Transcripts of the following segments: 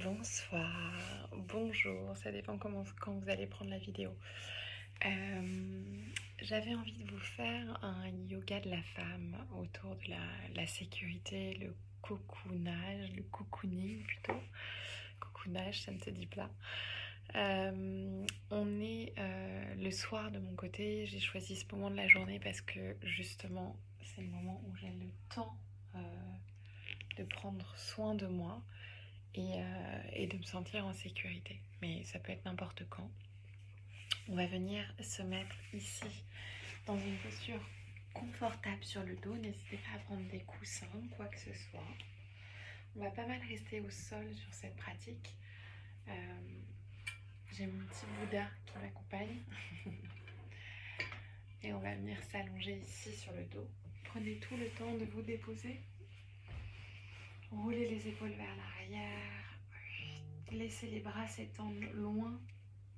Bonsoir, bonjour, ça dépend quand vous allez prendre la vidéo. J'avais envie de vous faire un yoga de la femme autour de la sécurité, le cocoonage, le cocooning plutôt. Cocoonage, ça ne se dit pas. On est le soir de mon côté, j'ai choisi ce moment de la journée parce que justement c'est le moment où j'ai le temps de prendre soin de moi et de me sentir en sécurité. Mais ça peut être n'importe quand. On va venir se mettre ici dans une posture confortable sur le dos. N'hésitez pas à prendre des coussins, quoi que ce soit. On va pas mal rester au sol sur cette pratique. J'ai mon petit Bouddha qui m'accompagne. Et on va venir s'allonger ici sur le dos. Prenez tout le temps de vous déposer. Roulez les épaules vers l'arrière. Laissez les bras s'étendre loin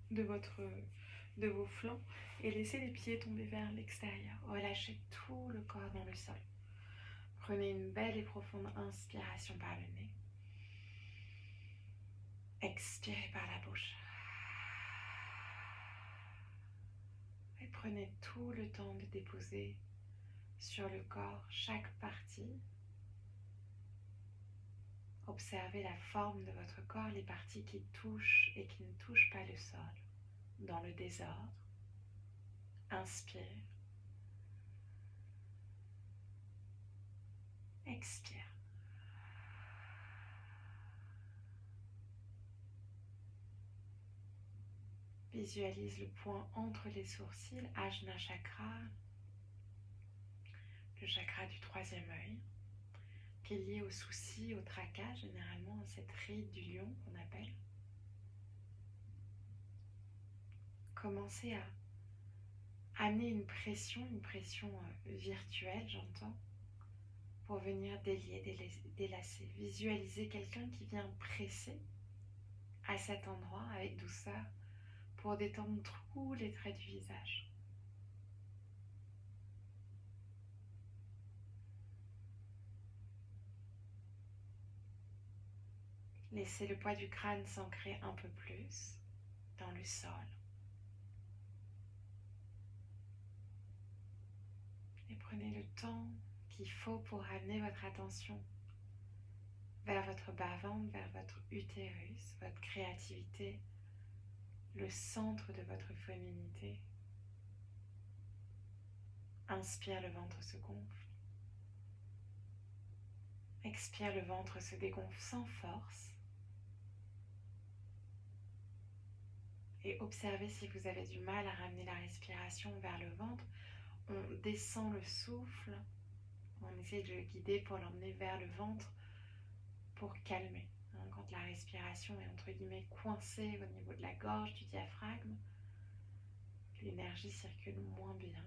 de vos flancs et laissez les pieds tomber vers l'extérieur. Relâchez tout le corps dans le sol. Prenez une belle et profonde inspiration par le nez. Expirez par la bouche. Et prenez tout le temps de déposer sur le corps chaque partie. Observez la forme de votre corps, les parties qui touchent et qui ne touchent pas le sol. Dans le désordre, inspire. Expire. Visualise le point entre les sourcils, Ajna Chakra, le chakra du troisième œil, qui est lié au souci, au tracas, généralement cette ride du lion qu'on appelle. Commencez à amener une pression virtuelle, j'entends, pour venir délier, délasser. Visualisez quelqu'un qui vient presser à cet endroit avec douceur pour détendre tous les traits du visage. Laissez le poids du crâne s'ancrer un peu plus dans le sol. Et prenez le temps qu'il faut pour amener votre attention vers votre bas-ventre, vers votre utérus, votre créativité, le centre de votre féminité. Inspire, le ventre se gonfle. Expire, le ventre se dégonfle sans force. Et observez si vous avez du mal à ramener la respiration vers le ventre. On descend le souffle. On essaie de le guider pour l'emmener vers le ventre pour calmer. Quand la respiration est entre guillemets coincée au niveau de la gorge, du diaphragme, l'énergie circule moins bien.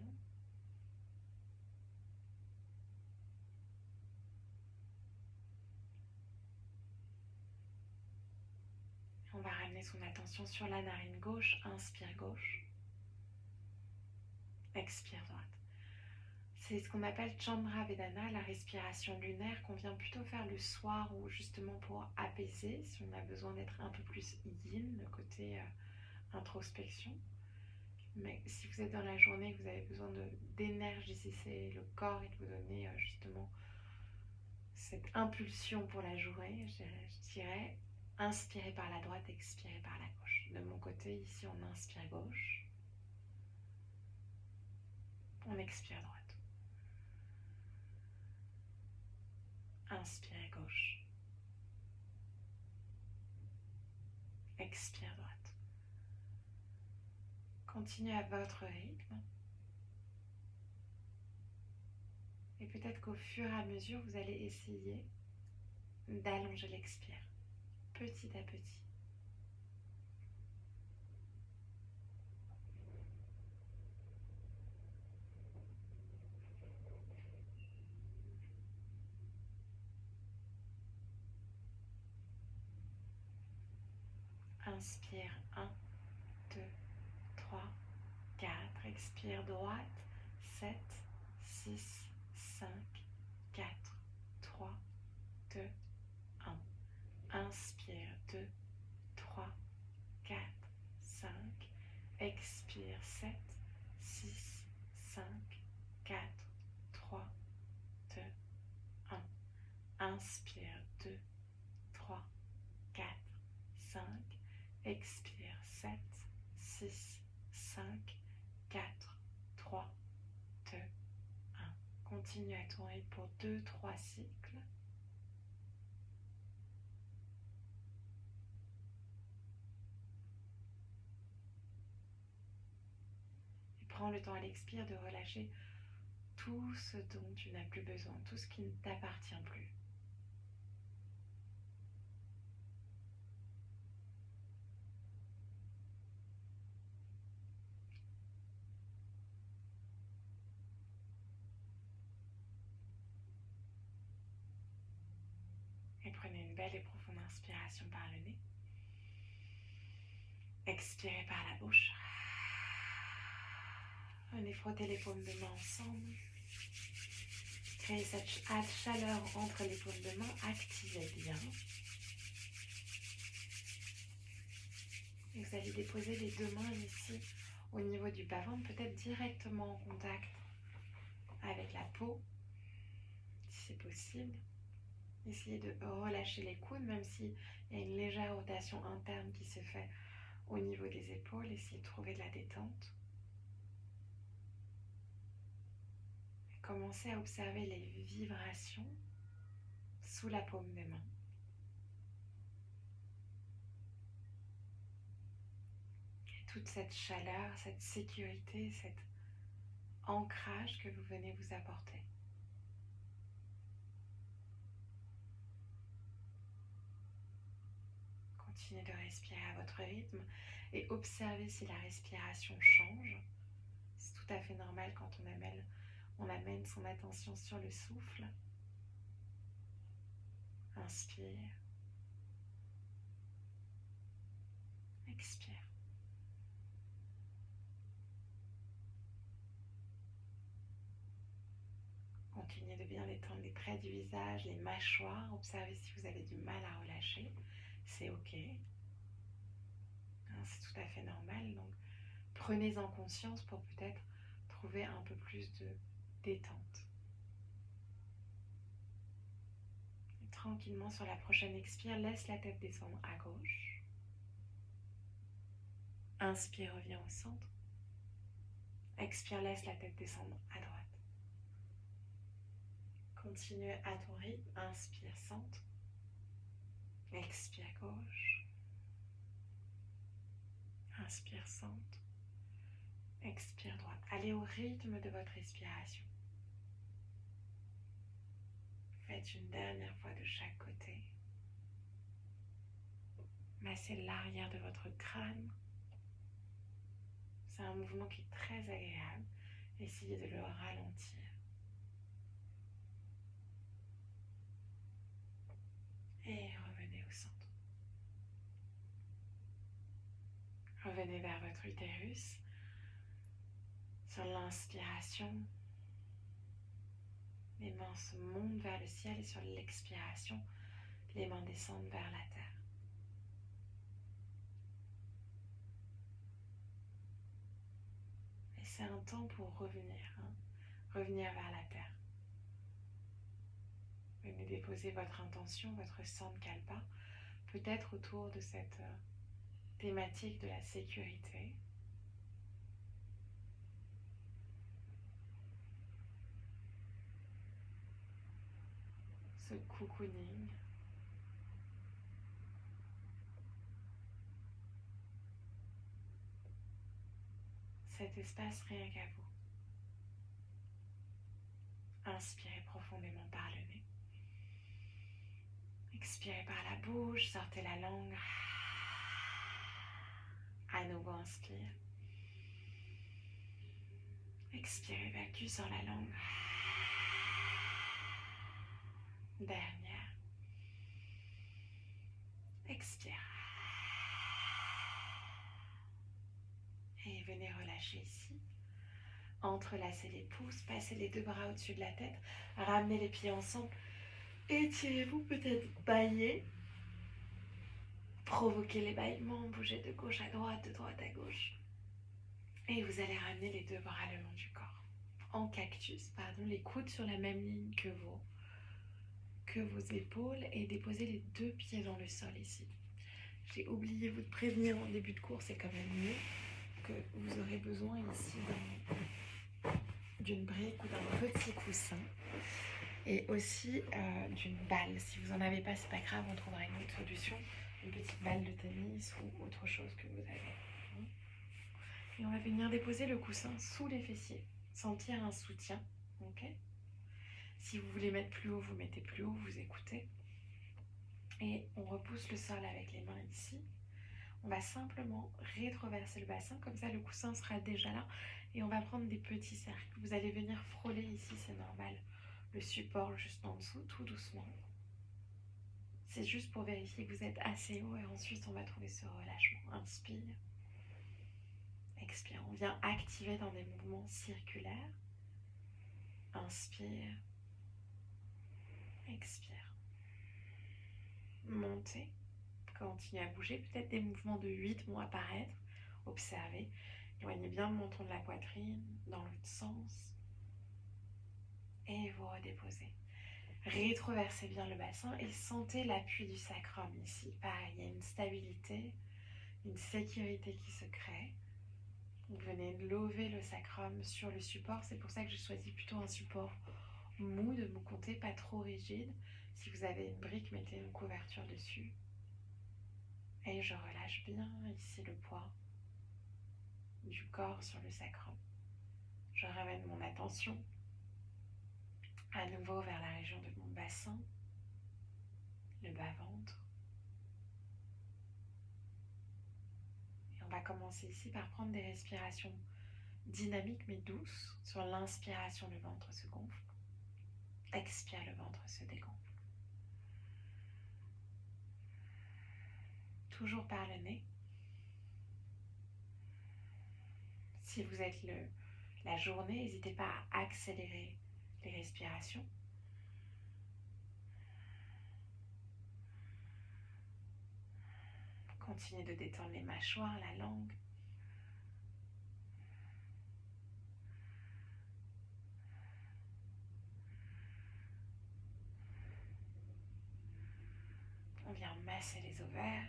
On va ramener son attention sur la narine gauche, inspire gauche, expire droite. C'est ce qu'on appelle Chandra Vedana, la respiration lunaire qu'on vient plutôt faire le soir ou justement pour apaiser, si on a besoin d'être un peu plus yin, le côté introspection. Mais si vous êtes dans la journée, que vous avez besoin d'énergiser le corps et de vous donner justement cette impulsion pour la journée, je dirais inspirez par la droite, expirez par la gauche. De mon côté, ici, on inspire gauche, on expire droite. Inspire gauche, expire droite. Continuez à votre rythme. Et peut-être qu'au fur et à mesure, vous allez essayer d'allonger l'expire, petit à petit. Inspire 1, 2, 3, 4. Expire droite, 7, 6, 5, 4, 3, 2, 1. Inspire 2, 3, 4, 5. Expire 7, 6, 5, 4, 3, 2, 1. Inspire 2, 3, 4, 5. Expire 7, 6, 5, 4, 3, 2, 1. Continue à ton rythme pour 2-3 cycles. Et prends le temps à l'expire de relâcher tout ce dont tu n'as plus besoin, tout ce qui ne t'appartient plus. Et prenez une belle et profonde inspiration par le nez. Expirez par la bouche. Venez frotter les paumes de main ensemble. Créez cette chaleur entre les paumes de main. Activez bien. Et vous allez déposer les deux mains ici au niveau du bas-ventre, peut-être directement en contact avec la peau, si c'est possible. Essayez de relâcher les coudes, même s'il y a une légère rotation interne qui se fait au niveau des épaules. Essayez de trouver de la détente. Et commencez à observer les vibrations sous la paume des mains. Et toute cette chaleur, cette sécurité, cet ancrage que vous venez vous apporter. Continuez de respirer à votre rythme et observez si la respiration change. C'est tout à fait normal quand on amène son attention sur le souffle. Inspire. Expire. Continuez de bien détendre les traits du visage, les mâchoires. Observez si vous avez du mal à relâcher. C'est ok. C'est tout à fait normal. Donc, prenez-en conscience pour peut-être trouver un peu plus de détente. Et tranquillement, sur la prochaine expire, laisse la tête descendre à gauche. Inspire, reviens au centre. Expire, laisse la tête descendre à droite. Continue à ton rythme. Inspire, centre. Expire, gauche. Inspire, centre. Expire, droite. Allez au rythme de votre respiration. Faites une dernière fois de chaque côté. Massez l'arrière de votre crâne. C'est un mouvement qui est très agréable. Essayez de le ralentir. Et revenez au centre. Revenez vers votre utérus. Sur l'inspiration, les mains se montent vers le ciel et sur l'expiration, les mains descendent vers la terre. Et c'est un temps pour revenir, revenir vers la terre. Venez déposer votre intention, votre Sankalpa, peut-être autour de cette thématique de la sécurité. Ce cocooning. Cet espace rien qu'à vous. Inspirez profondément par le nez. Expirez par la bouche, sortez la langue. À nouveau, inspire. Expire, évacue sur la langue. Dernière. Expire. Et venez relâcher ici. Entrelacez les pouces, passez les deux bras au-dessus de la tête, ramenez les pieds ensemble, étirez-vous, peut-être baillez. provoquer les bâillements, bouger de gauche à droite à gauche. Et vous allez ramener les deux bras le long du corps. En cactus, pardon, les coudes sur la même ligne que vos épaules et déposer les deux pieds dans le sol ici. J'ai oublié de prévenir en début de cours, c'est quand même mieux que vous aurez besoin ici d'une brique ou d'un petit coussin et aussi d'une balle. Si vous n'en avez pas, c'est pas grave, on trouvera une autre solution, une petite balle de tennis ou autre chose que vous avez. Et on va venir déposer le coussin sous les fessiers, sentir un soutien, ok? Si vous voulez mettre plus haut, vous mettez plus haut, vous écoutez. Et on repousse le sol avec les mains ici. On va simplement rétroverser le bassin, comme ça le coussin sera déjà là. Et on va prendre des petits cercles. Vous allez venir frôler ici, c'est normal. Le support juste en dessous, tout doucement. C'est juste pour vérifier que vous êtes assez haut et ensuite on va trouver ce relâchement. Inspire. Expire. On vient activer dans des mouvements circulaires. Inspire. Expire. Montez. Continuez à bouger. Peut-être des mouvements de 8 vont apparaître. Observez. Éloignez bien le menton de la poitrine dans l'autre sens. Et vous redéposez. Rétroversez bien le bassin et sentez l'appui du sacrum ici. Pareil, il y a une stabilité, une sécurité qui se crée. Vous venez de lever le sacrum sur le support. C'est pour ça que j'ai choisi plutôt un support mou de mon côté, pas trop rigide. Si vous avez une brique, mettez une couverture dessus. Et je relâche bien ici le poids du corps sur le sacrum. Je ramène mon attention à nouveau vers la région de mon bassin, le bas-ventre. Et on va commencer ici par prendre des respirations dynamiques mais douces. Sur l'inspiration, le ventre se gonfle. Expire, le ventre se dégonfle. Toujours par le nez. Si vous êtes la journée, n'hésitez pas à accélérer les respirations. Continuez de détendre les mâchoires, la langue. On vient masser les ovaires.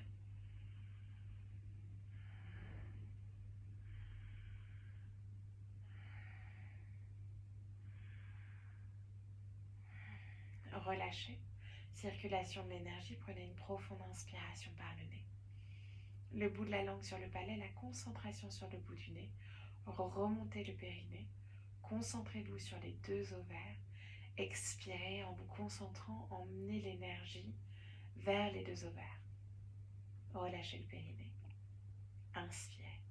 Relâchez. Circulation de l'énergie, prenez une profonde inspiration par le nez. Le bout de la langue sur le palais, la concentration sur le bout du nez. Remontez le périnée. Concentrez-vous sur les deux ovaires. Expirez en vous concentrant, emmenez l'énergie vers les deux ovaires. Relâchez le périnée. Inspirez.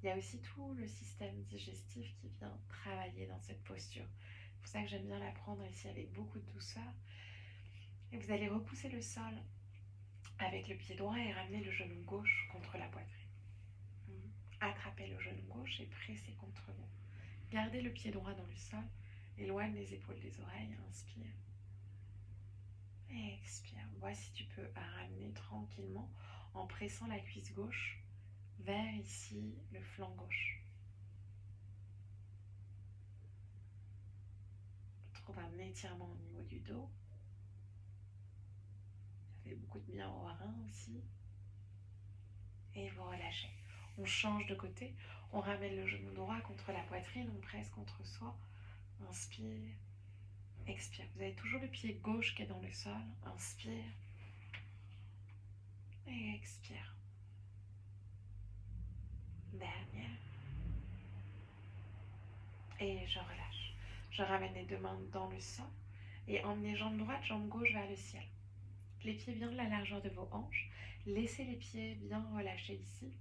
Il y a aussi tout le système digestif qui vient travailler dans cette posture. C'est pour ça que j'aime bien la prendre ici avec beaucoup de douceur. Et vous allez repousser le sol avec le pied droit et ramener le genou gauche contre la poitrine. Attrapez le genou gauche et pressez contre vous. Gardez le pied droit dans le sol. Éloigne les épaules des oreilles. Inspire. Et expire. Vois si tu peux ramener tranquillement en pressant la cuisse gauche vers ici le flanc gauche. Trouve un étirement au niveau du dos. Ça fait beaucoup de bien au rein aussi. Et vous relâchez. On change de côté. On ramène le genou droit contre la poitrine. On presse contre soi. Inspire. Expire. Vous avez toujours le pied gauche qui est dans le sol. Inspire. Et expire. Dernière. Et je relâche. Je ramène les deux mains dans le sol. Et emmenez jambe droite, jambe gauche vers le ciel. Les pieds bien de la largeur de vos hanches. Laissez les pieds bien relâchés ici.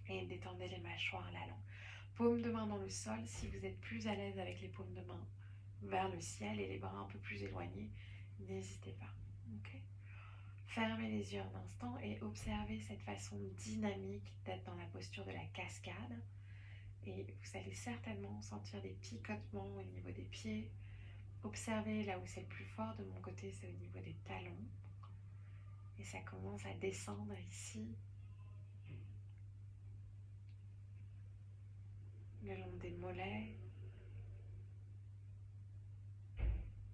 Et détendez les mâchoires, la langue. Paume de main dans le sol. Si vous êtes plus à l'aise avec les paumes de main vers le ciel et les bras un peu plus éloignés, n'hésitez pas. Okay. Fermez les yeux un instant et observez cette façon dynamique d'être dans la posture de la cascade. Et vous allez certainement sentir des picotements au niveau des pieds. Observez là où c'est le plus fort. De mon côté, c'est au niveau des talons. Et ça commence à descendre ici, le long des mollets.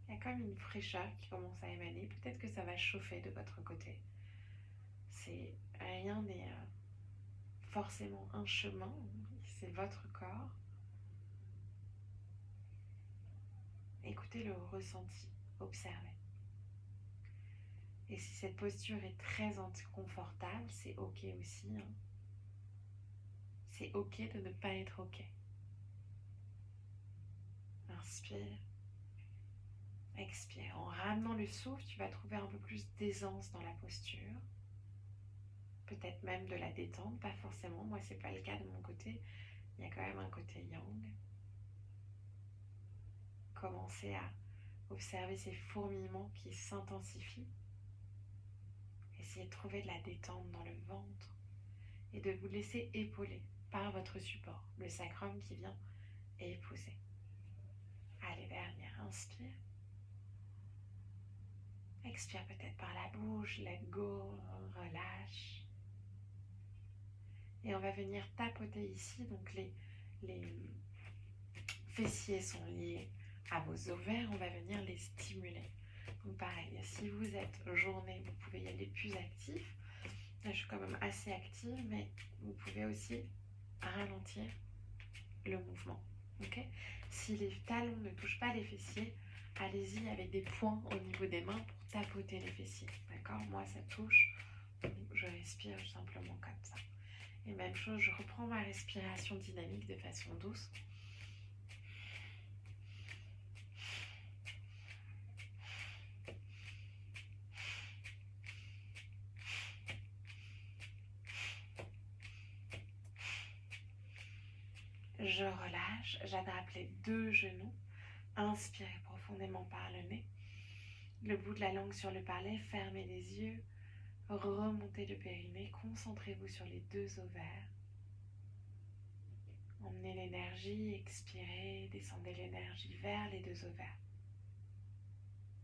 Il y a comme une fraîcheur qui commence à émaner. Peut-être que ça va chauffer de votre côté. Rien n'est forcément un chemin, c'est votre corps. Écoutez le ressenti, observez. Et si cette posture est très inconfortable, c'est ok aussi. C'est ok de ne pas être ok. Inspire. Expire. En ramenant le souffle, tu vas trouver un peu plus d'aisance dans la posture. Peut-être même de la détente, pas forcément. Moi, c'est pas le cas de mon côté. Il y a quand même un côté yang. Commencez à observer ces fourmillements qui s'intensifient. Essayez de trouver de la détente dans le ventre et de vous laisser épauler par votre support, le sacrum qui vient épouser. Allez, dernière, inspire. Expire peut-être par la bouche, let go, relâche. Et on va venir tapoter ici, donc les fessiers sont liés à vos ovaires, on va venir les stimuler. Donc pareil, si vous êtes journée, vous pouvez y aller plus actif. Là, je suis quand même assez active, mais vous pouvez aussi ralentir le mouvement. Okay, si les talons ne touchent pas les fessiers, allez-y avec des points au niveau des mains pour tapoter les fessiers. D'accord? Moi, ça touche. Je respire simplement comme ça. Et même chose, je reprends ma respiration dynamique de façon douce. Je relâche, j'attrape les deux genoux. Inspirez profondément par le nez. Le bout de la langue sur le palais, fermez les yeux. Remontez le périnée, concentrez-vous sur les deux ovaires. Emmenez l'énergie, expirez, descendez l'énergie vers les deux ovaires.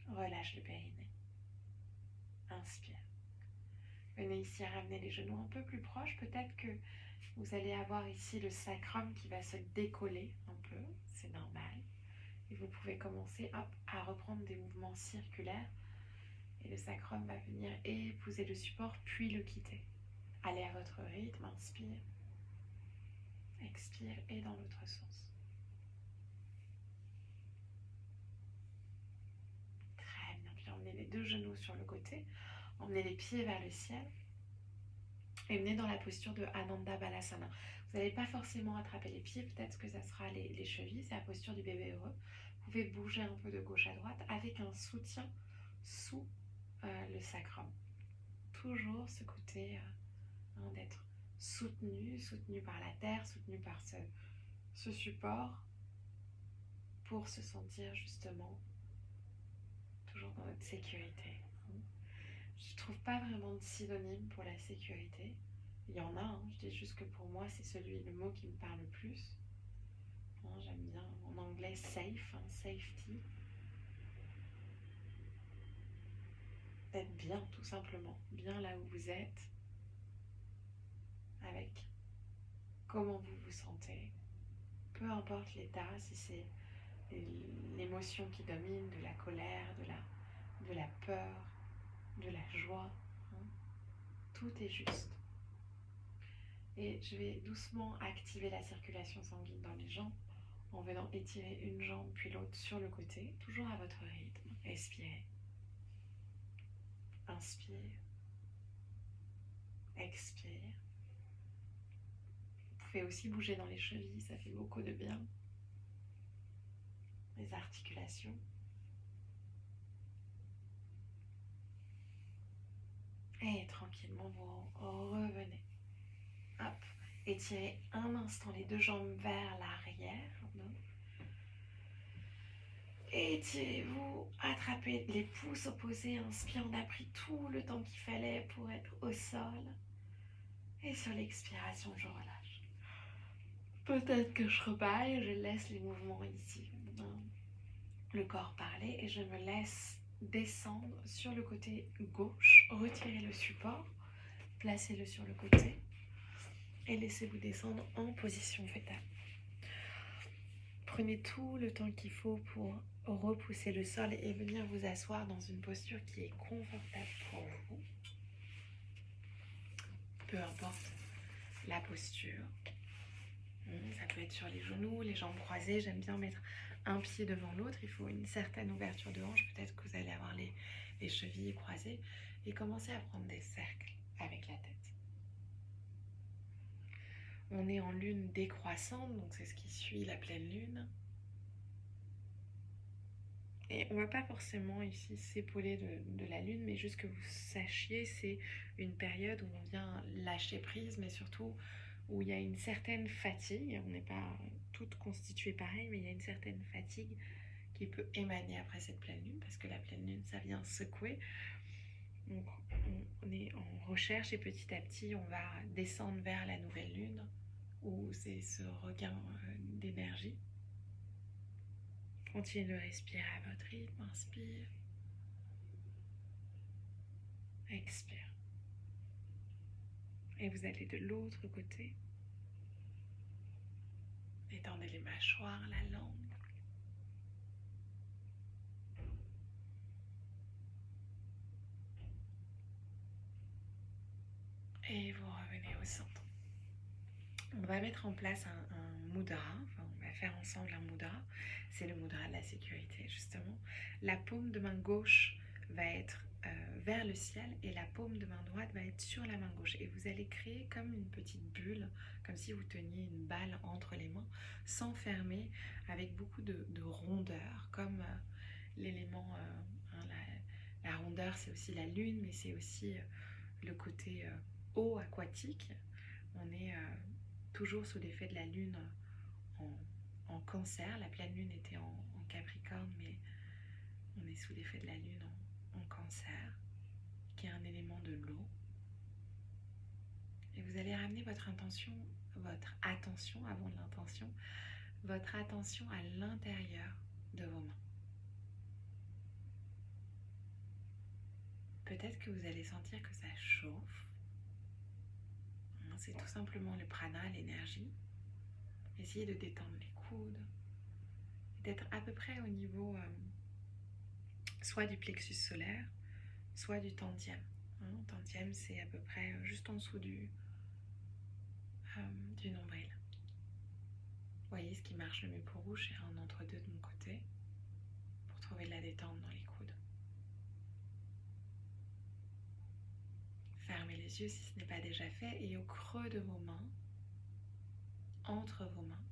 Relâche le périnée. Inspire. Venez ici ramener les genoux un peu plus proches. Peut-être que vous allez avoir ici le sacrum qui va se décoller un peu. C'est normal. Et vous pouvez commencer à reprendre des mouvements circulaires. Et le sacrum va venir épouser le support, puis le quitter. Allez à votre rythme. Inspire. Expire et dans l'autre sens. Très bien. Puis emmenez les deux genoux sur le côté. Emmenez les pieds vers le ciel. Et venez dans la posture de Ananda Balasana. Vous n'allez pas forcément attraper les pieds. Peut-être que ça sera les chevilles. C'est la posture du bébé heureux. Vous pouvez bouger un peu de gauche à droite avec un soutien sous le sacrum. Toujours ce côté d'être soutenu par la terre, soutenu par ce support pour se sentir justement toujours dans notre sécurité. Je ne trouve pas vraiment de synonyme pour la sécurité. Il y en a, je dis juste que pour moi c'est le mot qui me parle le plus. J'aime bien en anglais safe, safety. D'être bien tout simplement, bien là où vous êtes, avec comment vous vous sentez. Peu importe l'état, si c'est l'émotion qui domine, de la colère, de la peur, de la joie, tout est juste. Et je vais doucement activer la circulation sanguine dans les jambes en venant étirer une jambe puis l'autre sur le côté, toujours à votre rythme. Expirez. Inspire. Expire. Vous pouvez aussi bouger dans les chevilles, ça fait beaucoup de bien. Les articulations. Et tranquillement, vous revenez. Hop. Étirez un instant les deux jambes vers l'arrière. Étirez-vous, attrapez les pouces opposés. Inspire, on a pris tout le temps qu'il fallait pour être au sol. Et sur l'expiration, je relâche. Peut-être que je rebaille, je laisse les mouvements ici. Le corps parler et je me laisse descendre sur le côté gauche, retirez le support, placez-le sur le côté et laissez-vous descendre en position fétale. Prenez tout le temps qu'il faut pour repousser le sol et venir vous asseoir dans une posture qui est confortable pour vous. Peu importe la posture. Ça peut être sur les genoux, les jambes croisées. J'aime bien mettre un pied devant l'autre. Il faut une certaine ouverture de hanche. Peut-être que vous allez avoir les chevilles croisées. Et commencez à prendre des cercles avec la tête. On est en lune décroissante, donc c'est ce qui suit la pleine lune. Et on ne va pas forcément ici s'épauler de la lune, mais juste que vous sachiez, c'est une période où on vient lâcher prise, mais surtout où il y a une certaine fatigue. On n'est pas toutes constituées pareil, mais il y a une certaine fatigue qui peut émaner après cette pleine lune, parce que la pleine lune, ça vient secouer. Donc on est en recherche et petit à petit, on va descendre vers la nouvelle lune, où c'est ce regain d'énergie. Continuez de respirer à votre rythme, inspire, expire. Et vous allez de l'autre côté. Étendez les mâchoires, la langue. Et vous revenez au centre. On va mettre en place un mudra, enfin on va faire ensemble un mudra. C'est le mudra de la sécurité justement. La paume de main gauche va être vers le ciel et la paume de main droite va être sur la main gauche. Et vous allez créer comme une petite bulle, comme si vous teniez une balle entre les mains, sans fermer, avec beaucoup de rondeur, comme l'élément, la rondeur c'est aussi la lune, mais c'est aussi le côté eau aquatique. On est toujours sous l'effet de la lune en cancer. La pleine lune était en capricorne, mais on est sous l'effet de la lune en cancer, qui est un élément de l'eau. Et vous allez ramener votre attention avant de l'intention, votre attention à l'intérieur de vos mains. Peut-être que vous allez sentir que ça chauffe. C'est tout simplement le prana, l'énergie. Essayez de détendre les coudes, d'être à peu près au niveau soit du plexus solaire, soit du tantième. Tantième, c'est à peu près juste en dessous du nombril. Vous voyez, ce qui marche le mieux pour vous, j'ai un entre-deux de mon côté pour trouver de la détente dans les coudes. Fermez les yeux si ce n'est pas déjà fait et au creux de vos mains, entre vos mains,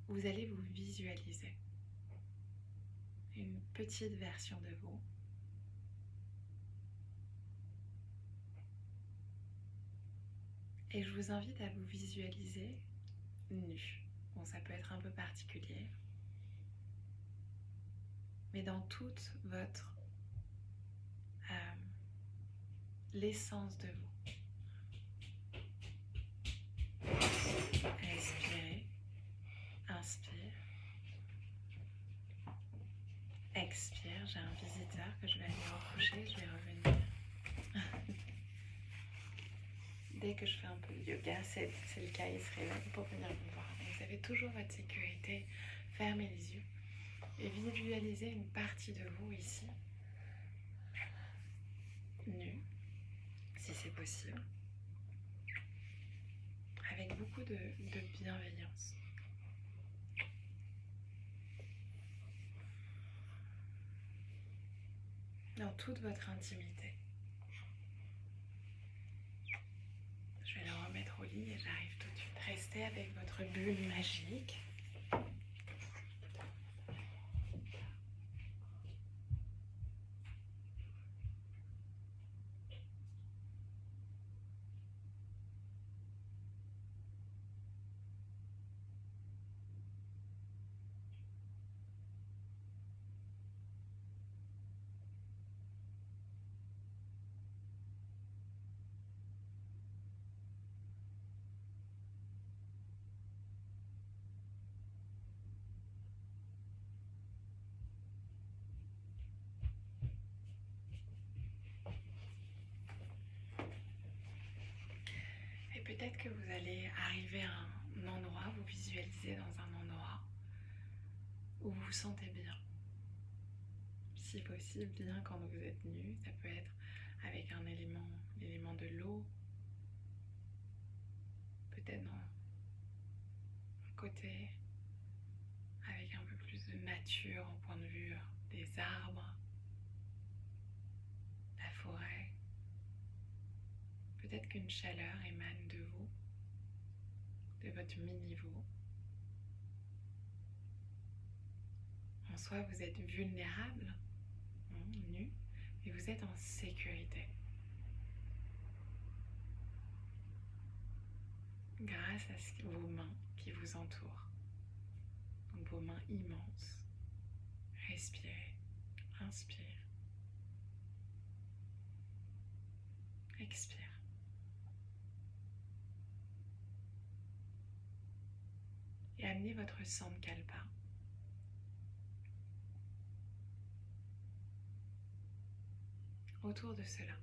vous allez vous visualiser une petite version de vous et je vous invite à vous visualiser nu. Bon, ça peut être un peu particulier, mais dans toute votre l'essence de vous. Respirez, inspire, expire. J'ai un visiteur que je vais aller recoucher, je vais revenir. Dès que je fais un peu de yoga, c'est le cas, il se réveille pour venir me voir. Donc, vous avez toujours votre sécurité, fermez les yeux et visualisez une partie de vous ici, nue, si c'est possible, avec beaucoup de bienveillance. Dans toute votre intimité. Je vais le remettre au lit et j'arrive tout de suite. Restez avec votre bulle magique. peut-être que vous allez arriver à un endroit, vous visualisez dans un endroit où vous vous sentez bien. Si possible, bien quand vous êtes nu, ça peut être avec l'élément de l'eau, peut-être dans un côté avec un peu plus de nature au point de vue des arbres, la forêt. Peut-être qu'une chaleur émane de vous, de votre mi-niveau. En soi, vous êtes vulnérable, nu, mais vous êtes en sécurité. Grâce à vos mains qui vous entourent. Donc vos mains immenses. Respirez, inspire, expire. Et amenez votre Sankalpa autour de cela.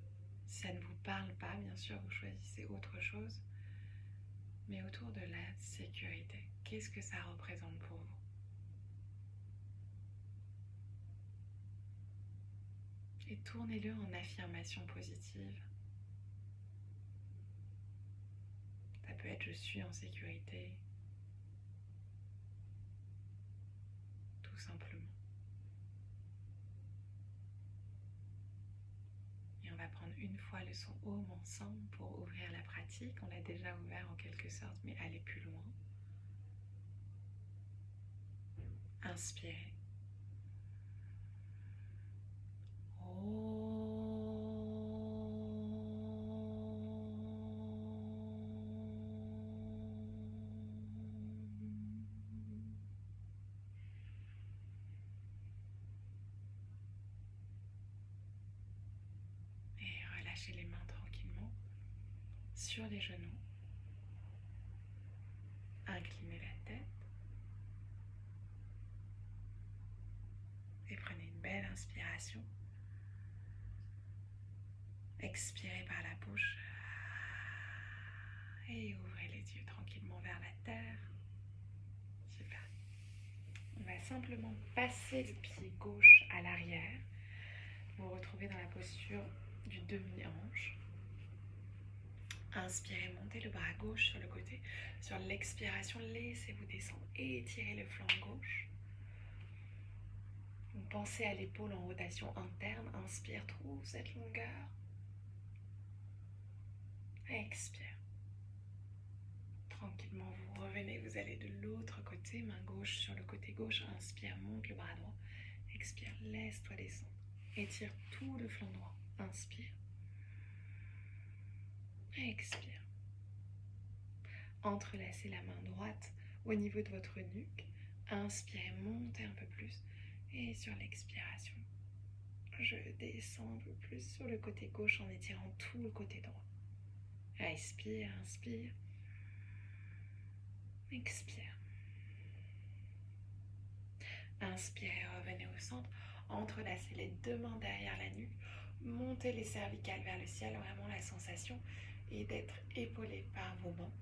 Si ça ne vous parle pas, bien sûr, vous choisissez autre chose, mais autour de la sécurité. Qu'est-ce que ça représente pour vous? Et tournez-le en affirmation positive. Ça peut être « je suis en sécurité », tout simplement. Et on va prendre une fois le son Om ensemble pour ouvrir la pratique. On l'a déjà ouvert en quelque sorte, mais aller plus loin. Inspirez. Et relâchez les mains tranquillement sur les genoux. Inclinez la tête. Et prenez une belle inspiration. Expirez par la bouche. Et ouvrez les yeux tranquillement vers la terre. Super. On va simplement passer le pied gauche à l'arrière. Vous vous retrouvez dans la posture du demi-ange. Inspirez, montez le bras gauche sur le côté. Sur l'expiration, laissez-vous descendre et étirez le flanc gauche. Pensez à l'épaule en rotation interne. Inspire, trouve cette longueur. Expire. Tranquillement, vous revenez, vous allez de l'autre côté, main gauche sur le côté gauche. Inspire, monte le bras droit. Expire, laisse-toi descendre. Étire tout le flanc droit. Inspire. Expire. Entrelacez la main droite au niveau de votre nuque. Inspirez, montez un peu plus. Et sur l'expiration, je descends un peu plus sur le côté gauche en étirant tout le côté droit. Respire, inspire. Expire. Inspirez, revenez au centre. Entrelacez les deux mains derrière la nuque. Montez les cervicales vers le ciel. Vraiment la sensation est d'être épaulé par vos mains.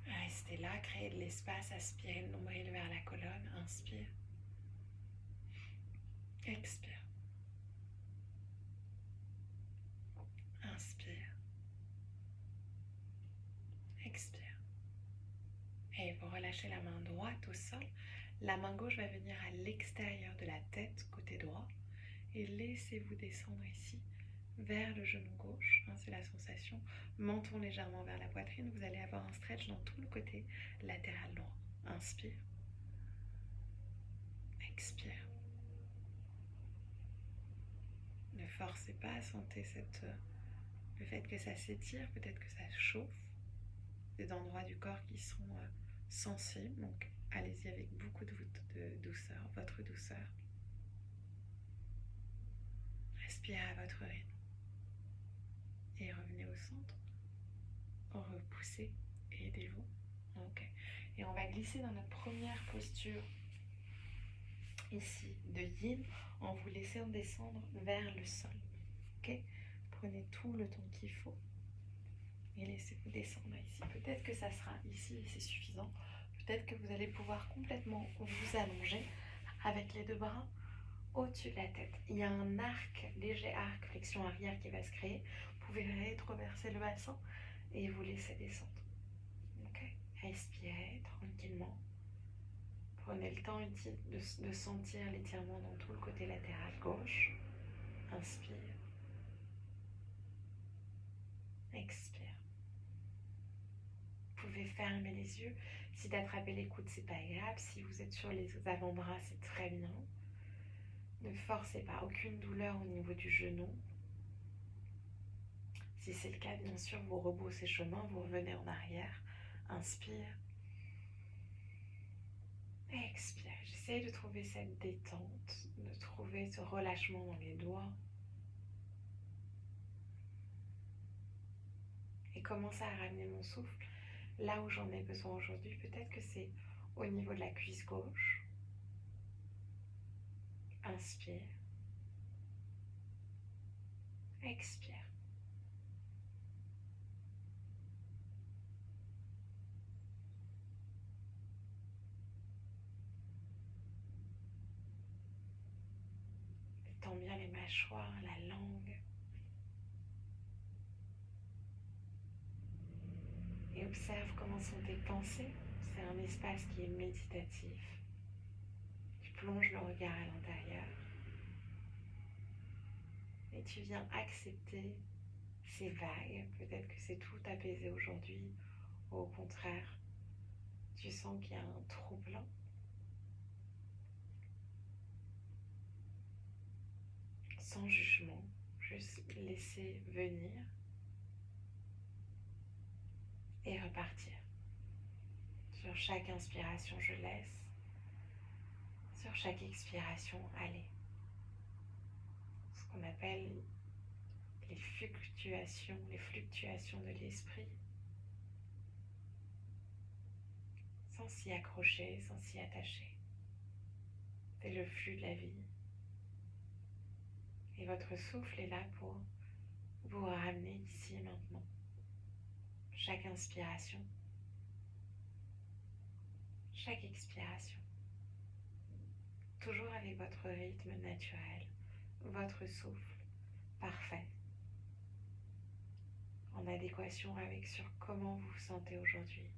Restez là, créez de l'espace. Aspirez le nombril vers la colonne. Inspire. Expire. Inspire. Expire. Et vous relâchez la main droite au sol. La main gauche va venir à l'extérieur de la tête, côté droit. Et laissez-vous descendre ici, vers le genou gauche. C'est la sensation. Menton légèrement vers la poitrine. Vous allez avoir un stretch dans tout le côté latéral droit. Inspire. Expire. Ne forcez pas, sentez le fait que ça s'étire, peut-être que ça chauffe. Des endroits du corps qui sont sensibles, donc allez-y avec beaucoup de douceur, votre douceur. Respirez à votre rythme. Et revenez au centre. Repoussez et aidez-vous. Ok. Et on va glisser dans notre première posture ici de yin en vous laissant descendre vers le sol. Ok. Prenez tout le temps qu'il faut. Et laissez-vous descendre ici. Peut-être que ça sera ici et c'est suffisant. Peut-être que vous allez pouvoir complètement vous allonger avec les deux bras au-dessus de la tête. Il y a un arc, léger arc, flexion arrière qui va se créer. Vous pouvez rétroverser le bassin et vous laisser descendre. Okay. Respirez tranquillement. Prenez le temps de sentir l'étirement dans tout le côté latéral gauche. Inspire. Expire. Vous pouvez fermer les yeux. Si d'attraper les coudes, c'est pas agréable. Si vous êtes sur les avant-bras, c'est très bien. Ne forcez pas, aucune douleur au niveau du genou. Si c'est le cas, bien sûr, vous rebroussez chemin, vous revenez en arrière. Inspire. Expire. J'essaie de trouver cette détente, de trouver ce relâchement dans les doigts. Et commencer à ramener mon souffle là où j'en ai besoin aujourd'hui. Peut-être que c'est au niveau de la cuisse gauche. Inspire. Expire. Détends bien les mâchoires, la langue. Et observe comment sont tes pensées. C'est un espace qui est méditatif. Tu plonges le regard à l'intérieur. Et tu viens accepter ces vagues. Peut-être que c'est tout apaisé aujourd'hui. Ou au contraire, tu sens qu'il y a un troublant. Sans jugement, juste laisser venir et repartir. Sur chaque inspiration, je laisse. Sur chaque expiration, allez. Ce qu'on appelle les fluctuations de l'esprit. Sans s'y accrocher, sans s'y attacher. C'est le flux de la vie. Et votre souffle est là pour vous ramener ici et maintenant. Chaque inspiration, chaque expiration. Toujours avec votre rythme naturel, votre souffle parfait, en adéquation avec sur comment vous vous sentez aujourd'hui.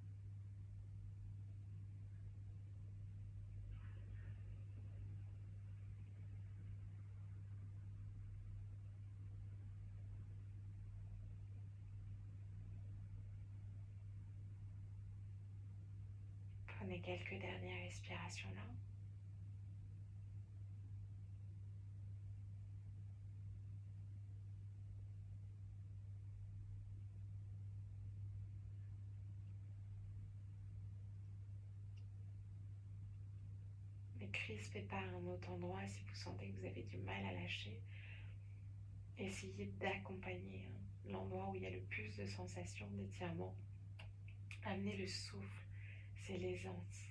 Prenez quelques dernières respirations là. Ne crispez pas à un autre endroit si vous sentez que vous avez du mal à lâcher. Essayez d'accompagner l'endroit où il y a le plus de sensations d'étirement. Amenez le souffle, c'est l'aisance.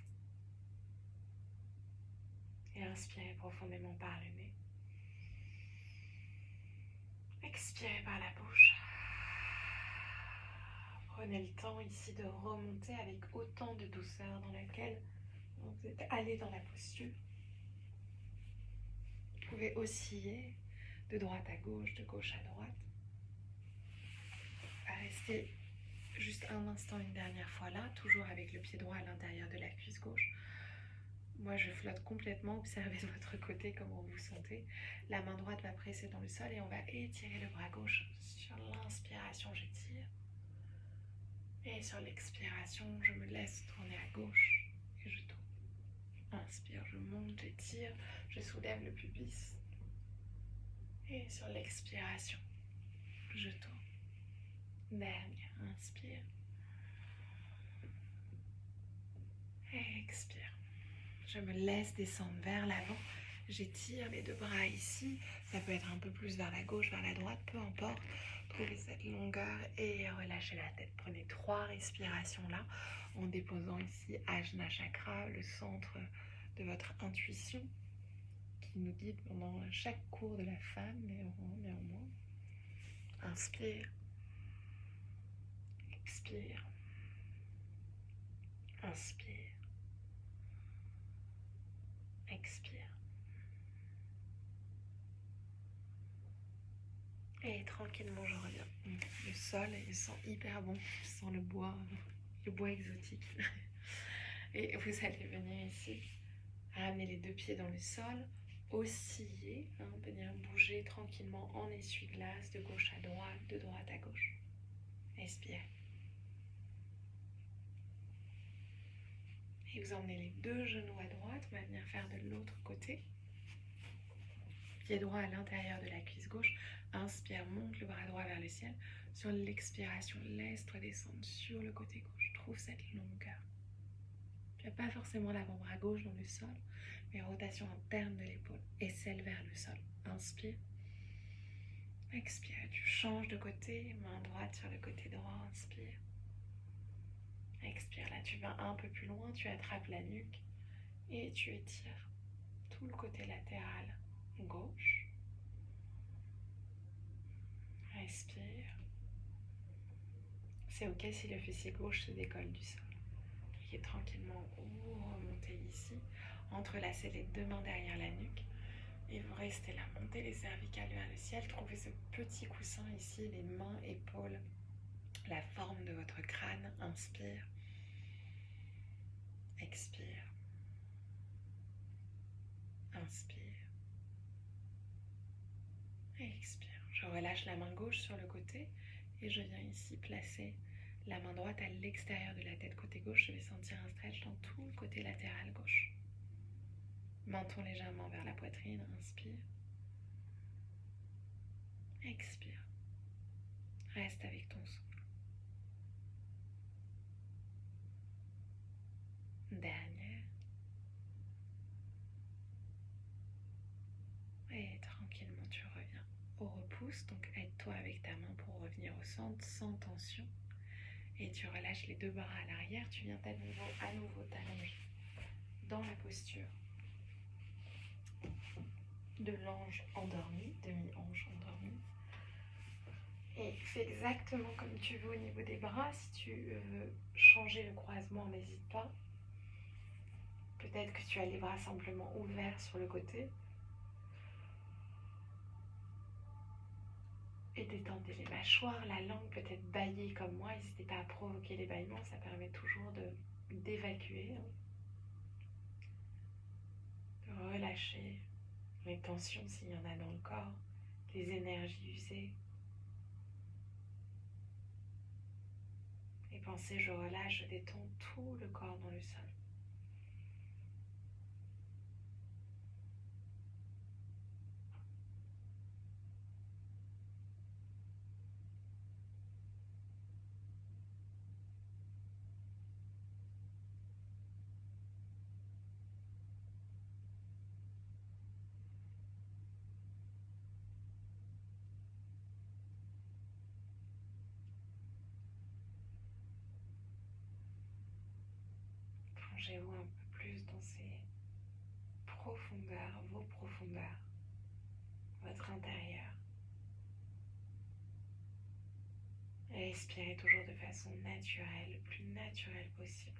Et inspirez profondément par le nez. Expirez par la bouche. Prenez le temps ici de remonter avec autant de douceur dans laquelle vous êtes allé dans la posture. Vous pouvez osciller de droite à gauche, de gauche à droite. On va rester juste un instant une dernière fois là, toujours avec le pied droit à l'intérieur de la cuisse gauche. Moi, je flotte complètement. Observez de votre côté comment vous vous sentez. La main droite va presser dans le sol et on va étirer le bras gauche. Sur l'inspiration, j'étire. Et sur l'expiration, je me laisse tourner à gauche et je tourne. Inspire, je monte, j'étire, je soulève le pubis. Et sur l'expiration, je tourne. Dernière, inspire. Et expire. Je me laisse descendre vers l'avant. J'étire les deux bras ici. Ça peut être un peu plus vers la gauche, vers la droite, peu importe. Trouvez cette longueur et relâchez la tête. Prenez 3 respirations là, en déposant ici Ajna Chakra, le centre de votre intuition, qui nous guide pendant chaque cours de la femme, néanmoins. Inspire. Expire. Inspire. Expire. Et tranquillement, je reviens. Le sol, il sent hyper bon. Je sens le bois exotique. Et vous allez venir ici, ramener les deux pieds dans le sol, osciller, venir bouger tranquillement en essuie-glace de gauche à droite, de droite à gauche. Expire. Et vous emmenez les deux genoux à droite, on va venir faire de l'autre côté. Pied droit à l'intérieur de la cuisse gauche. Inspire, monte le bras droit vers le ciel. Sur l'expiration, laisse-toi descendre sur le côté gauche. Trouve cette longueur. Tu n'as pas forcément l'avant-bras gauche dans le sol, mais rotation interne de l'épaule et celle vers le sol. Inspire. Expire. Tu changes de côté, main droite sur le côté droit. Inspire. Expire. Là, tu vas un peu plus loin. Tu attrapes la nuque et tu étires tout le côté latéral gauche. Respire. C'est ok si le fessier gauche se décolle du sol. Et tranquillement, vous remontez ici, entrelacez les deux mains derrière la nuque et vous restez là. Montez les cervicales vers le ciel, trouvez ce petit coussin ici, les mains, épaules, la forme de votre crâne. Inspire. Expire. Inspire. Expire. Je relâche la main gauche sur le côté et je viens ici placer la main droite à l'extérieur de la tête côté gauche. Je vais sentir un stretch dans tout le côté latéral gauche. Menton légèrement vers la poitrine. Inspire. Expire. Reste avec ton souffle. Dernière. Et tranquillement tu reviens au repousse. Donc aide-toi avec ta main pour revenir au centre sans tension. Et tu relâches les deux bras à l'arrière. Tu viens à nouveau t'allonger dans la posture de l'ange endormi, demi-ange endormi. Et fais exactement comme tu veux au niveau des bras. Si tu veux changer le croisement, n'hésite pas. Peut-être que tu as les bras simplement ouverts sur le côté. Et détendez les mâchoires, la langue peut-être bâillée comme moi. N'hésitez pas à provoquer les bâillements, ça permet toujours d'évacuer, de relâcher les tensions s'il y en a dans le corps, les énergies usées. Et pensez, je relâche, je détends tout le corps dans le sol. Plongez-vous un peu plus dans ces profondeurs, vos profondeurs, votre intérieur. Et respirez toujours de façon naturelle, le plus naturelle possible.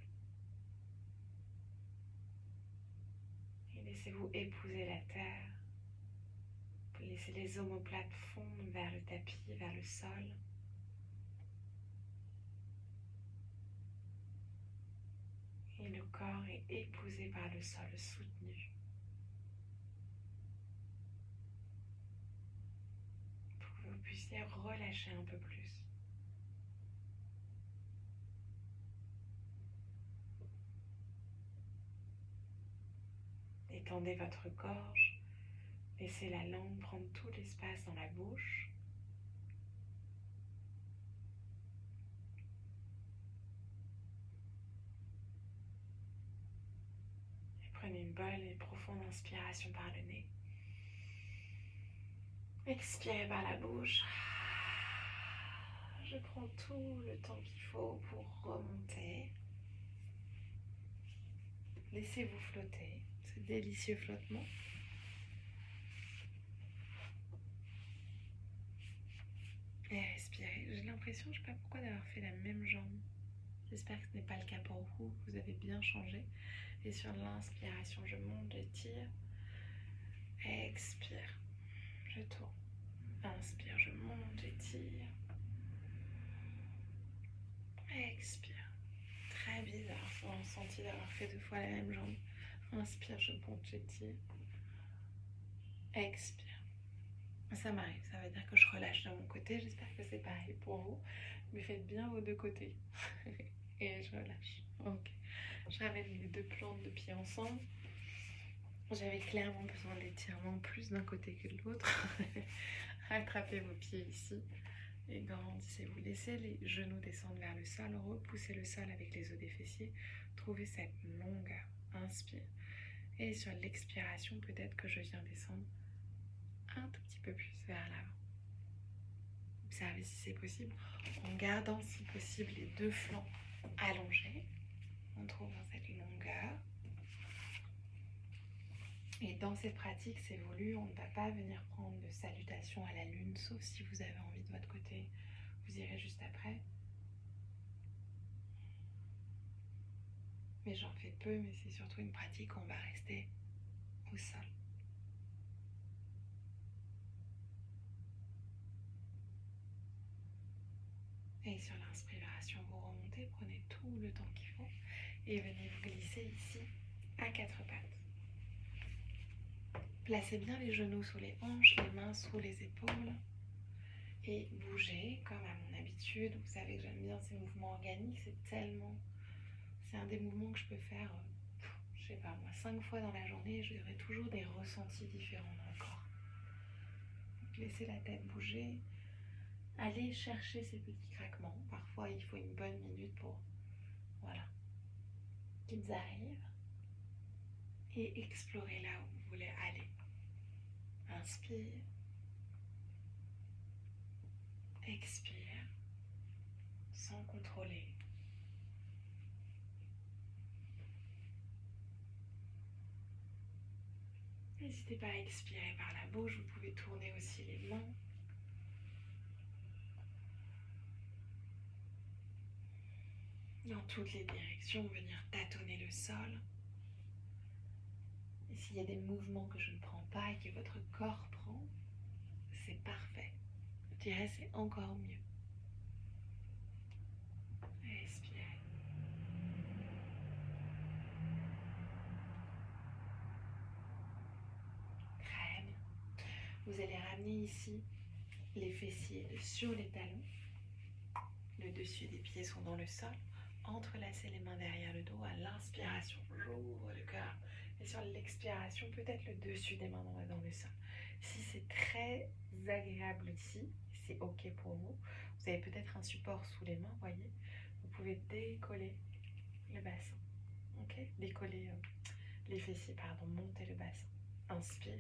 Et laissez-vous épouser la terre. Laissez les omoplates fondre vers le tapis, vers le sol. Et le corps est épousé par le sol, soutenu. Pour que vous puissiez relâcher un peu plus. Étendez votre gorge. Laissez la langue prendre tout l'espace dans la bouche. Et prenez une bonne et profonde inspiration par le nez. Expirez par la bouche. Je prends tout le temps qu'il faut pour remonter. Laissez-vous flotter, ce délicieux flottement. Et respirez. J'ai l'impression l'impression, je ne sais pas pourquoi, d'avoir fait la même jambe. J'espère que ce n'est pas le cas pour vous, vous avez bien changé. Et sur l'inspiration, je monte, j'étire. Expire, je tourne. Inspire, je monte, j'étire. Expire. Très bizarre, j'ai ressenti d'avoir fait 2 fois la même jambe. Inspire, je monte, j'étire. Expire. Ça m'arrive, ça veut dire que je relâche de mon côté. J'espère que c'est pareil pour vous. Mais faites bien vos 2 côtés. Et je relâche. Ok. Je ramène les 2 plantes de pied ensemble. J'avais clairement besoin d'étirement plus d'un côté que de l'autre. Attrapez vos pieds ici et grandissez-vous. Laissez les genoux descendre vers le sol. Repoussez le sol avec les os des fessiers. Trouvez cette longueur. Inspire. Et sur l'expiration, peut-être que je viens descendre un tout petit peu plus vers l'avant. Observez si c'est possible, en gardant si possible les 2 flancs allongés, en trouvant cette longueur. Et dans cette pratique, c'est voulu, on ne va pas venir prendre de salutation à la lune, sauf si vous avez envie de votre côté, vous irez juste après. Mais j'en fais peu, mais c'est surtout une pratique où on va rester au sol. Et sur l'inspiration, vous remontez, prenez tout le temps qu'il faut et venez vous glisser ici à 4 pattes. Placez bien les genoux sous les hanches, les mains sous les épaules et bougez comme à mon habitude. Vous savez que j'aime bien ces mouvements organiques, c'est un des mouvements que je peux faire, je sais pas moi, 5 fois dans la journée et j'aurai toujours des ressentis différents dans le corps. Donc laissez la tête bouger. Allez chercher ces petits craquements. Parfois, il faut une bonne minute pour, qu'ils arrivent. Et explorez là où vous voulez aller. Inspire. Expire. Sans contrôler. N'hésitez pas à expirer par la bouche. Vous pouvez tourner aussi les mains. Dans toutes les directions, venir tâtonner le sol. Et s'il y a des mouvements que je ne prends pas et que votre corps prend, c'est parfait. Je dirais c'est encore mieux. Respirez. Très bien. Vous allez ramener ici les fessiers sur les talons. Le dessus des pieds sont dans le sol. Entrelacez les mains derrière le dos. À l'inspiration, j'ouvre le cœur. Et sur l'expiration, peut-être le dessus des mains dans le sol. Si c'est très agréable ici, c'est ok pour vous. Vous avez peut-être un support sous les mains, voyez. Vous pouvez décoller le bassin. Ok, décoller les fessiers, pardon, monter le bassin. Inspire.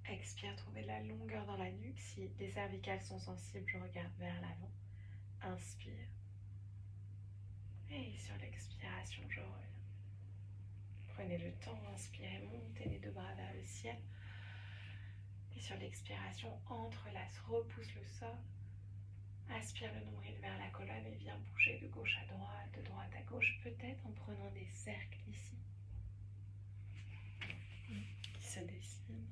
Expire, trouvez de la longueur dans la nuque. Si les cervicales sont sensibles, je regarde vers l'avant. Inspire. Et sur l'expiration, je reviens. Prenez le temps, inspirez, montez les 2 bras vers le ciel. Et sur l'expiration, entrelace, repousse le sol. Aspire le nombril vers la colonne et viens bouger de gauche à droite, de droite à gauche, peut-être en prenant des cercles ici qui se dessinent.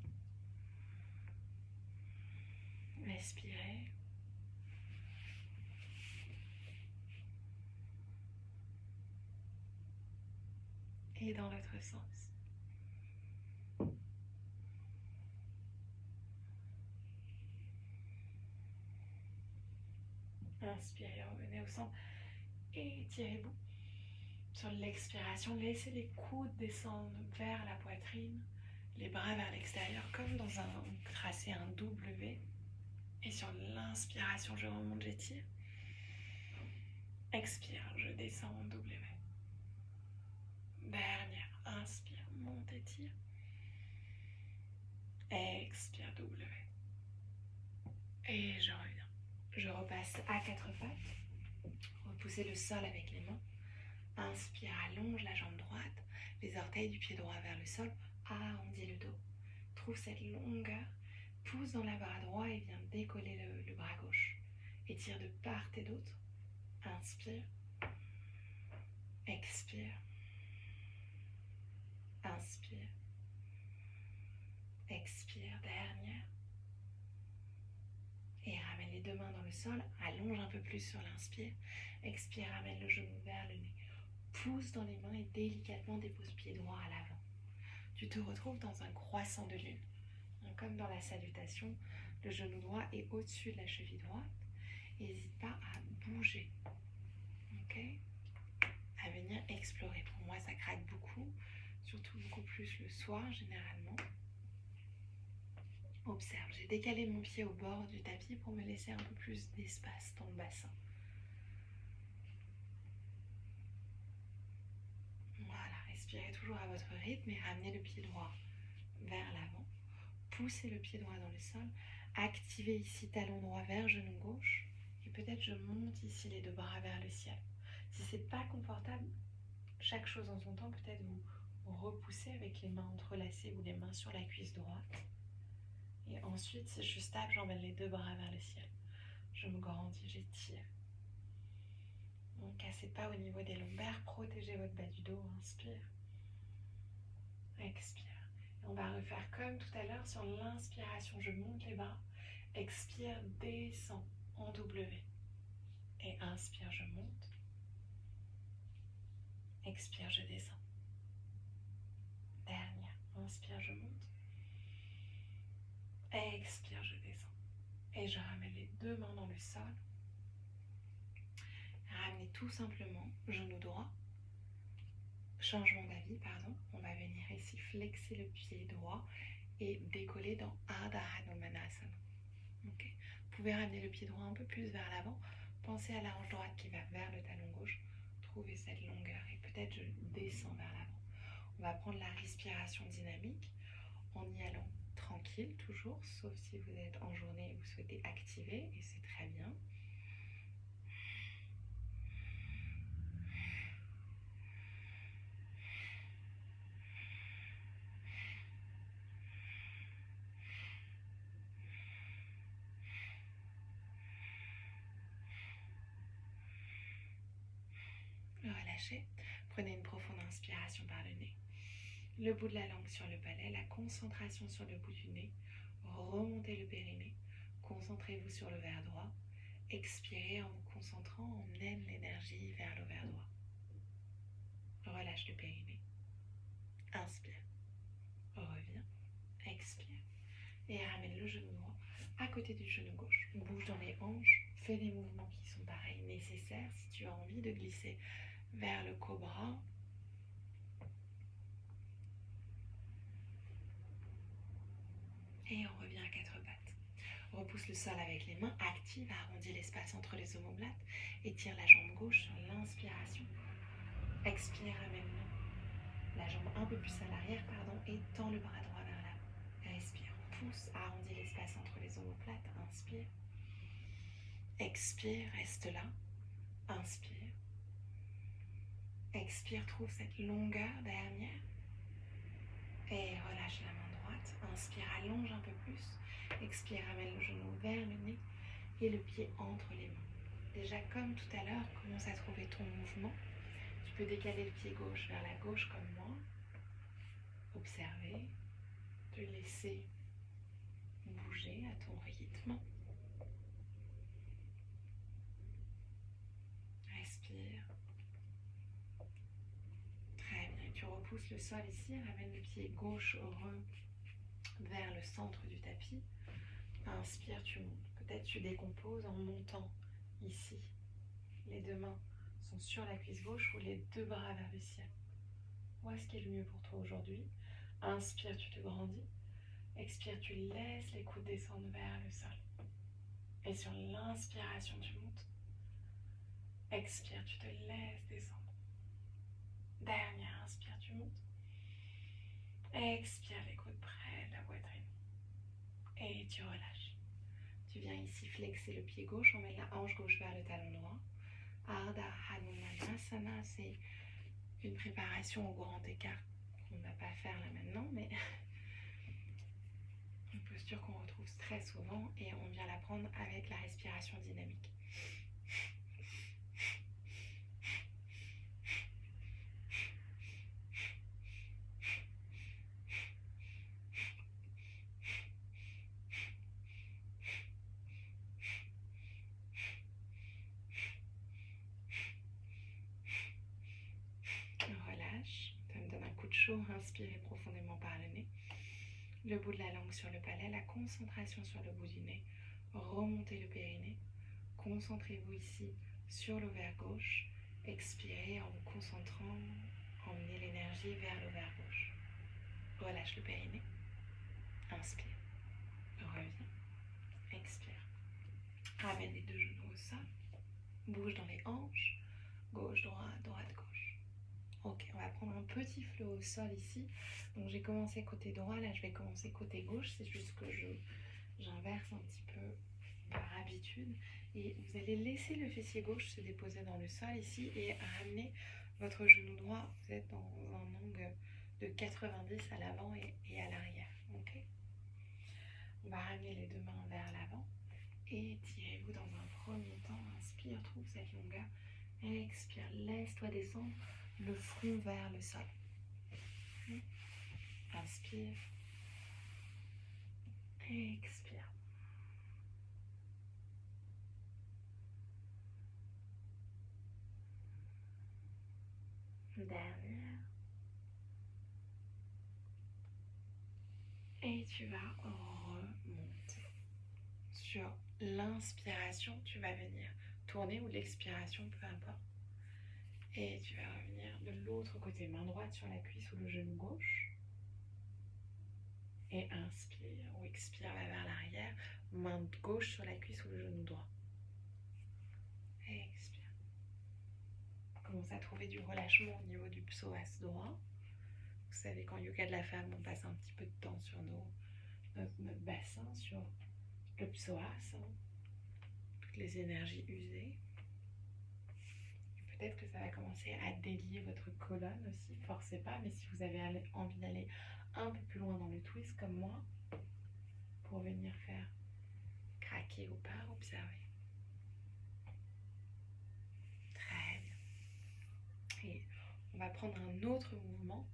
Respirez. Et dans l'autre sens. Inspirez, revenez au centre et étirez-vous. Sur l'expiration, laissez les coudes descendre vers la poitrine, les bras vers l'extérieur, comme dans un tracé, un W. Et sur l'inspiration, je remonte, j'étire. Expire, je descends en W. Dernière, inspire, monte, étire. Expire, W. Et je reviens. Je repasse à 4 pattes. Repoussez le sol avec les mains. Inspire, allonge la jambe droite, les orteils du pied droit vers le sol. Arrondis le dos. Trouve cette longueur. Pousse dans le bras droit et viens décoller le bras gauche. Étire de part et d'autre. Inspire. Expire. Inspire. Expire. Dernière. Et ramène les deux mains dans le sol. Allonge un peu plus sur l'inspire. Expire, ramène le genou vers le nez. Pousse dans les mains et délicatement dépose pied droit à l'avant. Tu te retrouves dans un croissant de lune. Comme dans la salutation, le genou droit est au-dessus de la cheville droite. N'hésite pas à bouger. Ok ? À venir explorer. Pour moi, ça craque beaucoup, surtout beaucoup plus le soir généralement. Observe, j'ai décalé mon pied au bord du tapis pour me laisser un peu plus d'espace dans le bassin. Voilà, respirez toujours à votre rythme et ramenez le pied droit vers l'avant. Poussez le pied droit dans le sol. Activez ici talon droit vers genou gauche. Et peut-être je monte ici les deux bras vers le ciel. Si c'est pas confortable, chaque chose en son temps, peut-être vous repoussez avec les mains entrelacées ou les mains sur la cuisse droite. Et ensuite, si je suis stable, j'emmène les deux bras vers le ciel. Je me grandis, j'étire. Ne cassez pas au niveau des lombaires, protégez votre bas du dos, inspire. Expire. Et on va refaire comme tout à l'heure sur l'inspiration, je monte les bras. Expire, descends en W. Et inspire, je monte. Expire, je descends. Dernière. Inspire, je monte. Expire, je descends. Et je ramène les deux mains dans le sol. Ramenez tout simplement genou droit. Changement d'avis, pardon. On va venir ici flexer le pied droit et décoller dans Ardha Hanumanasana. Okay. Vous pouvez ramener le pied droit un peu plus vers l'avant. Pensez à la hanche droite qui va vers le talon gauche. Trouvez cette longueur et peut-être je descends vers l'avant. On va prendre la respiration dynamique en y allant tranquille toujours, sauf si vous êtes en journée et vous souhaitez activer, et c'est très bien. Relâchez. Prenez une profonde inspiration par le nez. Le bout de la langue sur le palais, la concentration sur le bout du nez. Remontez le périnée. Concentrez-vous sur l'ovaire droit. Expirez en vous concentrant, on mène l'énergie vers l'ovaire droit. Relâche le périnée. Inspire. Reviens. Expire. Et ramène le genou droit à côté du genou gauche. Bouge dans les hanches. Fais les mouvements qui sont pareils, nécessaires. Si tu as envie de glisser vers le cobra. Et on revient à quatre pattes. Repousse le sol avec les mains. Active, arrondis l'espace entre les omoplates. Étire la jambe gauche sur l'inspiration. Expire, ramène la jambe un peu plus à l'arrière, et tends le bras droit vers l'avant. Respire, pousse, arrondis l'espace entre les omoplates. Inspire. Expire, reste là. Inspire. Expire, trouve cette longueur dernière. Et relâche la main droite. Inspire, allonge un peu plus. Expire, ramène le genou vers le nez et le pied entre les mains. Déjà comme tout à l'heure, commence à trouver ton mouvement. Tu peux décaler le pied gauche vers la gauche comme moi. Observer. Te laisser bouger à ton rythme. Respire. Très bien. Tu repousses le sol ici. Ramène le pied gauche heureux vers le centre du tapis. Inspire, tu montes. Peut-être tu décomposes en montant ici. Les deux mains sont sur la cuisse gauche ou les deux bras vers le ciel. Vois ce qui est le mieux pour toi aujourd'hui. Inspire, tu te grandis. Expire, tu laisses les coudes descendre vers le sol. Et sur l'inspiration, tu montes. Expire, tu te laisses descendre. Dernière, inspire, tu montes. Expire, les coudes près de la poitrine. Et tu relâches. Tu viens ici flexer le pied gauche, on met la hanche gauche vers le talon droit. Ardha Hanumanasana, c'est une préparation au grand écart qu'on ne va pas faire là maintenant, mais une posture qu'on retrouve très souvent et on vient la prendre avec la respiration dynamique. chaud, inspirez profondément par le nez. Le bout de la langue sur le palais, la concentration sur le bout du nez. Remontez le périnée. Concentrez-vous ici sur l'ovaire gauche. Expirez en vous concentrant. Emmenez l'énergie vers l'ovaire gauche. Relâche le périnée. Inspire. Reviens. Expire. Ramène les deux genoux au sol. Bouge dans les hanches. Gauche, droite, droite, gauche. Ok, on va prendre un petit flot au sol ici. Donc j'ai commencé côté droit, là je vais commencer côté gauche. C'est juste que j'inverse un petit peu par habitude. Et vous allez laisser le fessier gauche se déposer dans le sol ici et ramener votre genou droit. Vous êtes dans un angle de 90 à l'avant et à l'arrière. Ok. On va ramener les deux mains vers l'avant et tirez-vous dans un premier temps. Inspire, trouve cette longueur. Expire, laisse-toi descendre le front vers le sol. Inspire. Expire. Dernière. Et tu vas remonter. Sur l'inspiration, tu vas venir tourner ou l'expiration, peu importe. Et tu vas revenir de l'autre côté, main droite sur la cuisse ou le genou gauche. Et inspire ou expire vers l'arrière, main gauche sur la cuisse ou le genou droit. Et expire. Commence à trouver du relâchement au niveau du psoas droit. Vous savez qu'en yoga de la femme, on passe un petit peu de temps sur notre bassin, sur le psoas, toutes les énergies usées. Peut-être que ça va commencer à délier votre colonne aussi, forcez pas, mais si vous avez envie d'aller un peu plus loin dans le twist comme moi, pour venir faire craquer ou pas, observez. Très bien. Et on va prendre un autre mouvement.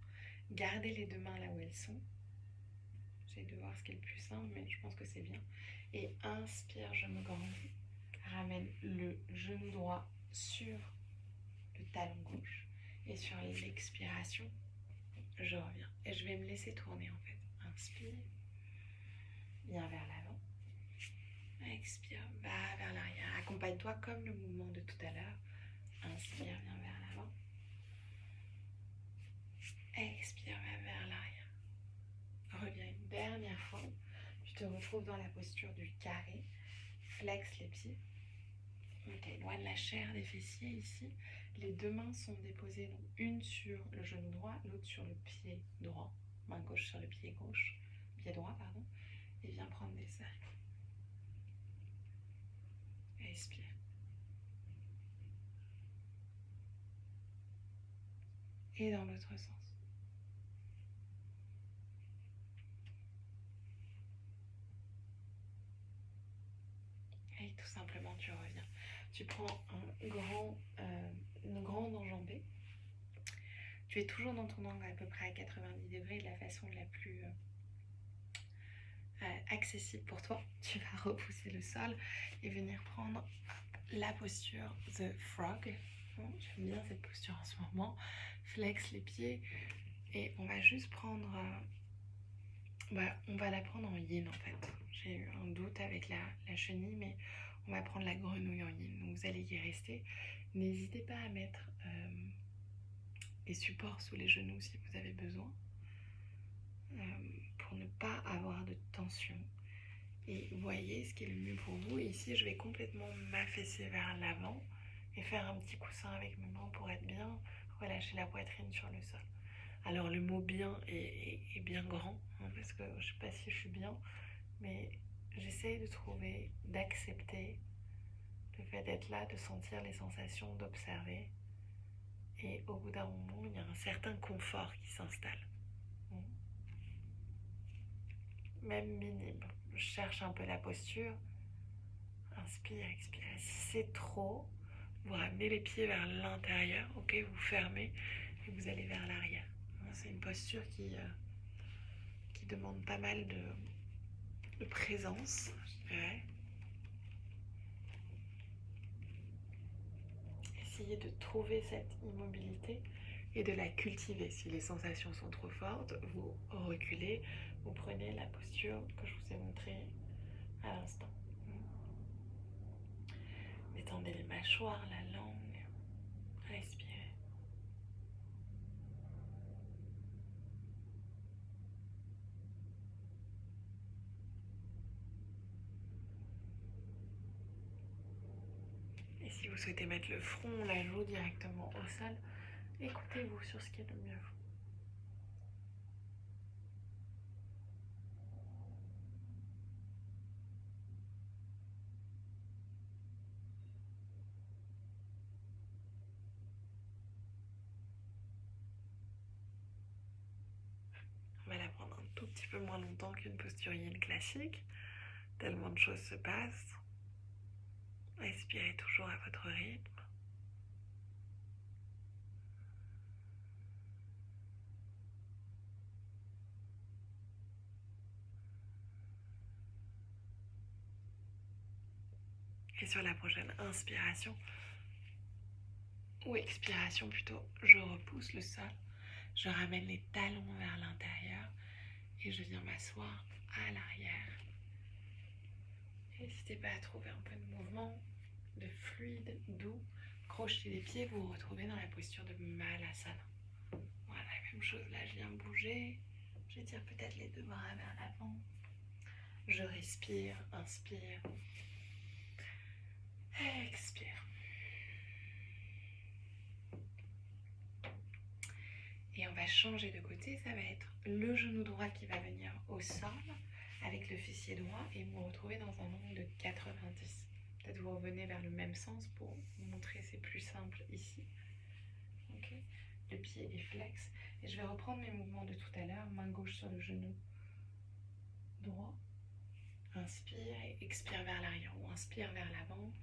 Gardez les deux mains là où elles sont. J'essaie de voir ce qui est le plus simple, mais je pense que c'est bien. Et inspire, je me grandis. Ramène le genou droit sur le talon gauche. Et sur l'expiration, je reviens. Et je vais me laisser tourner en fait. Inspire. Viens vers l'avant. Expire, va vers l'arrière. Accompagne-toi comme le mouvement de tout à l'heure. Inspire, viens vers l'avant. Expire, va vers l'arrière. Reviens une dernière fois. Tu te retrouves dans la posture du carré. Flex les pieds. Ok, éloigne la chair des fessiers ici. Les deux mains sont déposées, donc une sur le genou droit, l'autre sur le pied droit. Main gauche sur le pied gauche. Pied droit, pardon. Et viens prendre des cercles. Expire. Et dans l'autre sens. Et tout simplement, tu reviens. Tu prends une grande enjambée. Tu es toujours dans ton angle à peu près à 90 degrés de la façon la plus accessible pour toi. Tu vas repousser le sol et venir prendre la posture The Frog. J'aime bien cette posture en ce moment. Flex les pieds et on va juste prendre... on va la prendre en yin en fait. J'ai eu un doute avec la chenille, mais on va prendre la grenouille en yin. Donc vous allez y rester. N'hésitez pas à mettre les supports sous les genoux si vous avez besoin, pour ne pas avoir de tension. Et voyez ce qui est le mieux pour vous. Et ici, je vais complètement m'affaisser vers l'avant et faire un petit coussin avec mes mains pour être bien, relâcher la poitrine sur le sol. Alors le mot bien est bien grand, parce que je ne sais pas si je suis bien, mais j'essaye de trouver, d'accepter le fait d'être là, de sentir les sensations, d'observer. Et au bout d'un moment, il y a un certain confort qui s'installe. Même minime. Je cherche un peu la posture. Inspire, expire. Si c'est trop, vous ramenez les pieds vers l'intérieur, ok, vous fermez et vous allez vers l'arrière. C'est une posture qui demande pas mal de présence, je dirais. Essayez de trouver cette immobilité et de la cultiver. Si les sensations sont trop fortes, vous reculez, vous prenez la posture que je vous ai montrée à l'instant. Détendez les mâchoires, la langue, respirez. Et si vous souhaitez mettre le front, la joue directement au sol, écoutez-vous sur ce qui est le mieux. On va la prendre un tout petit peu moins longtemps qu'une posture yin classique, tellement de choses se passent. Respirez toujours à votre rythme. Et sur la prochaine inspiration, ou expiration plutôt, je repousse le sol, je ramène les talons vers l'intérieur et je viens m'asseoir à l'arrière. N'hésitez pas à trouver un peu de mouvement, de fluide, doux. Crochetez les pieds, vous vous retrouvez dans la posture de Malasana. Voilà, même chose, là je viens bouger, j'étire peut-être les deux bras vers l'avant. Je respire, inspire, expire. Et on va changer de côté, ça va être le genou droit qui va venir au sol avec le fessier droit et vous retrouvez dans un angle de 90. Peut-être vous revenez vers le même sens pour vous montrer, c'est plus simple ici. Okay. Le pied est flex. Et je vais reprendre mes mouvements de tout à l'heure, main gauche sur le genou droit. Inspire et expire vers l'arrière ou inspire vers l'avant,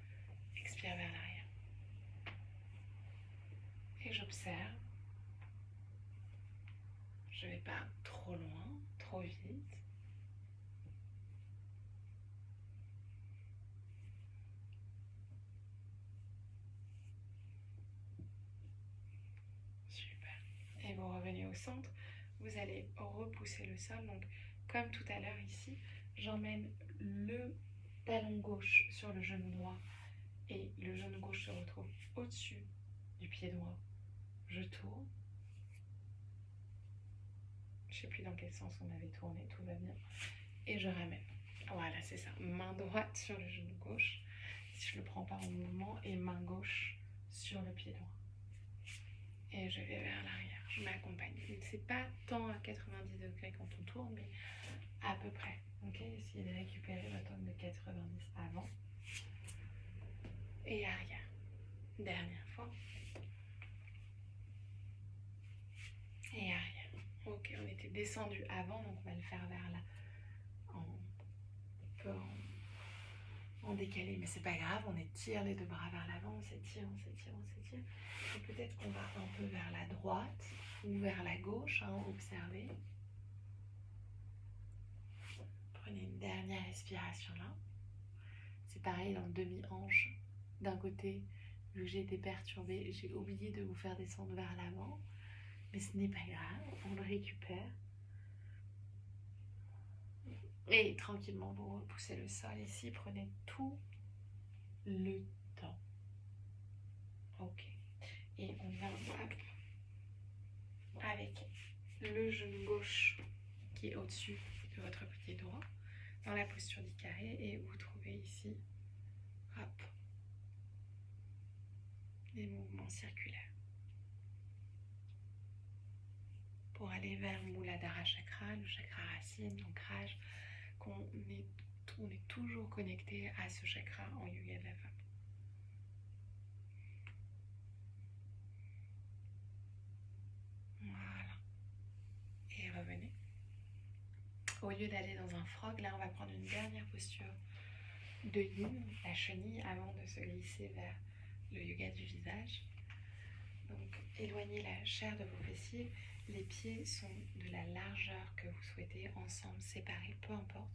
expire vers l'arrière. Et j'observe. Je ne vais pas trop loin, trop vite. Super. Et vous revenez au centre. Vous allez repousser le sol. Donc, comme tout à l'heure ici, j'emmène le talon gauche sur le genou droit et le genou gauche se retrouve au-dessus du pied droit. Je tourne. Je ne sais plus dans quel sens on avait tourné, tout va bien. Et je ramène. Voilà, c'est ça. Main droite sur le genou gauche, si je ne le prends pas en mouvement, et main gauche sur le pied droit. Et je vais vers l'arrière. Je m'accompagne. C'est pas tant à 90 degrés quand on tourne, mais à peu près. Ok, essayez de récupérer votre angle de 90 avant et arrière. Dernière fois. Et arrière. Ok, on était descendu avant, donc on va le faire vers là. Un peu en décalé, mais c'est pas grave, on étire les deux bras vers l'avant, on s'étire, on s'étire, on s'étire. Et peut-être qu'on va un peu vers la droite ou vers la gauche, hein, observez. Prenez une dernière respiration là. C'est pareil dans le demi-hanche. D'un côté, vu que j'ai été perturbée, j'ai oublié de vous faire descendre vers l'avant. Mais ce n'est pas grave, on le récupère. Et tranquillement, vous repoussez le sol ici, prenez tout le temps. Ok. Et on va avec le genou gauche qui est au-dessus de votre pied droit, dans la posture du carré, et vous trouvez ici, hop, des mouvements circulaires. Pour aller vers le Muladhara Chakra, le chakra racine, l'ancrage, on est toujours connecté à ce chakra en yoga de la femme. Voilà. Et revenez. Au lieu d'aller dans un frog, là on va prendre une dernière posture de yin, la chenille, avant de se glisser vers le yoga du visage. Donc éloignez la chair de vos fessiers. Les pieds sont de la largeur que vous souhaitez, ensemble, séparés, peu importe.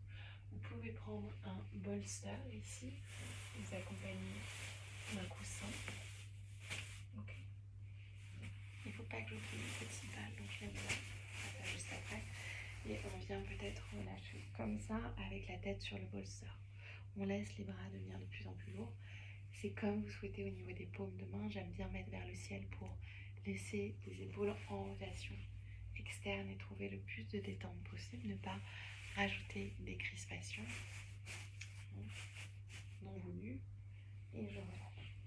Vous pouvez prendre un bolster ici, vous accompagner d'un coussin. Okay. Il ne faut pas que rajoute une petite balle, donc je les mets là, on va faire juste après. Et on vient peut-être relâcher comme ça avec la tête sur le bolster. On laisse les bras devenir de plus en plus lourds. C'est comme vous souhaitez au niveau des paumes de main. J'aime bien mettre vers le ciel pour laisser les épaules en rotation externe et trouver le plus de détente possible. Ne pas rajouter des crispations non voulues. Et je relâche.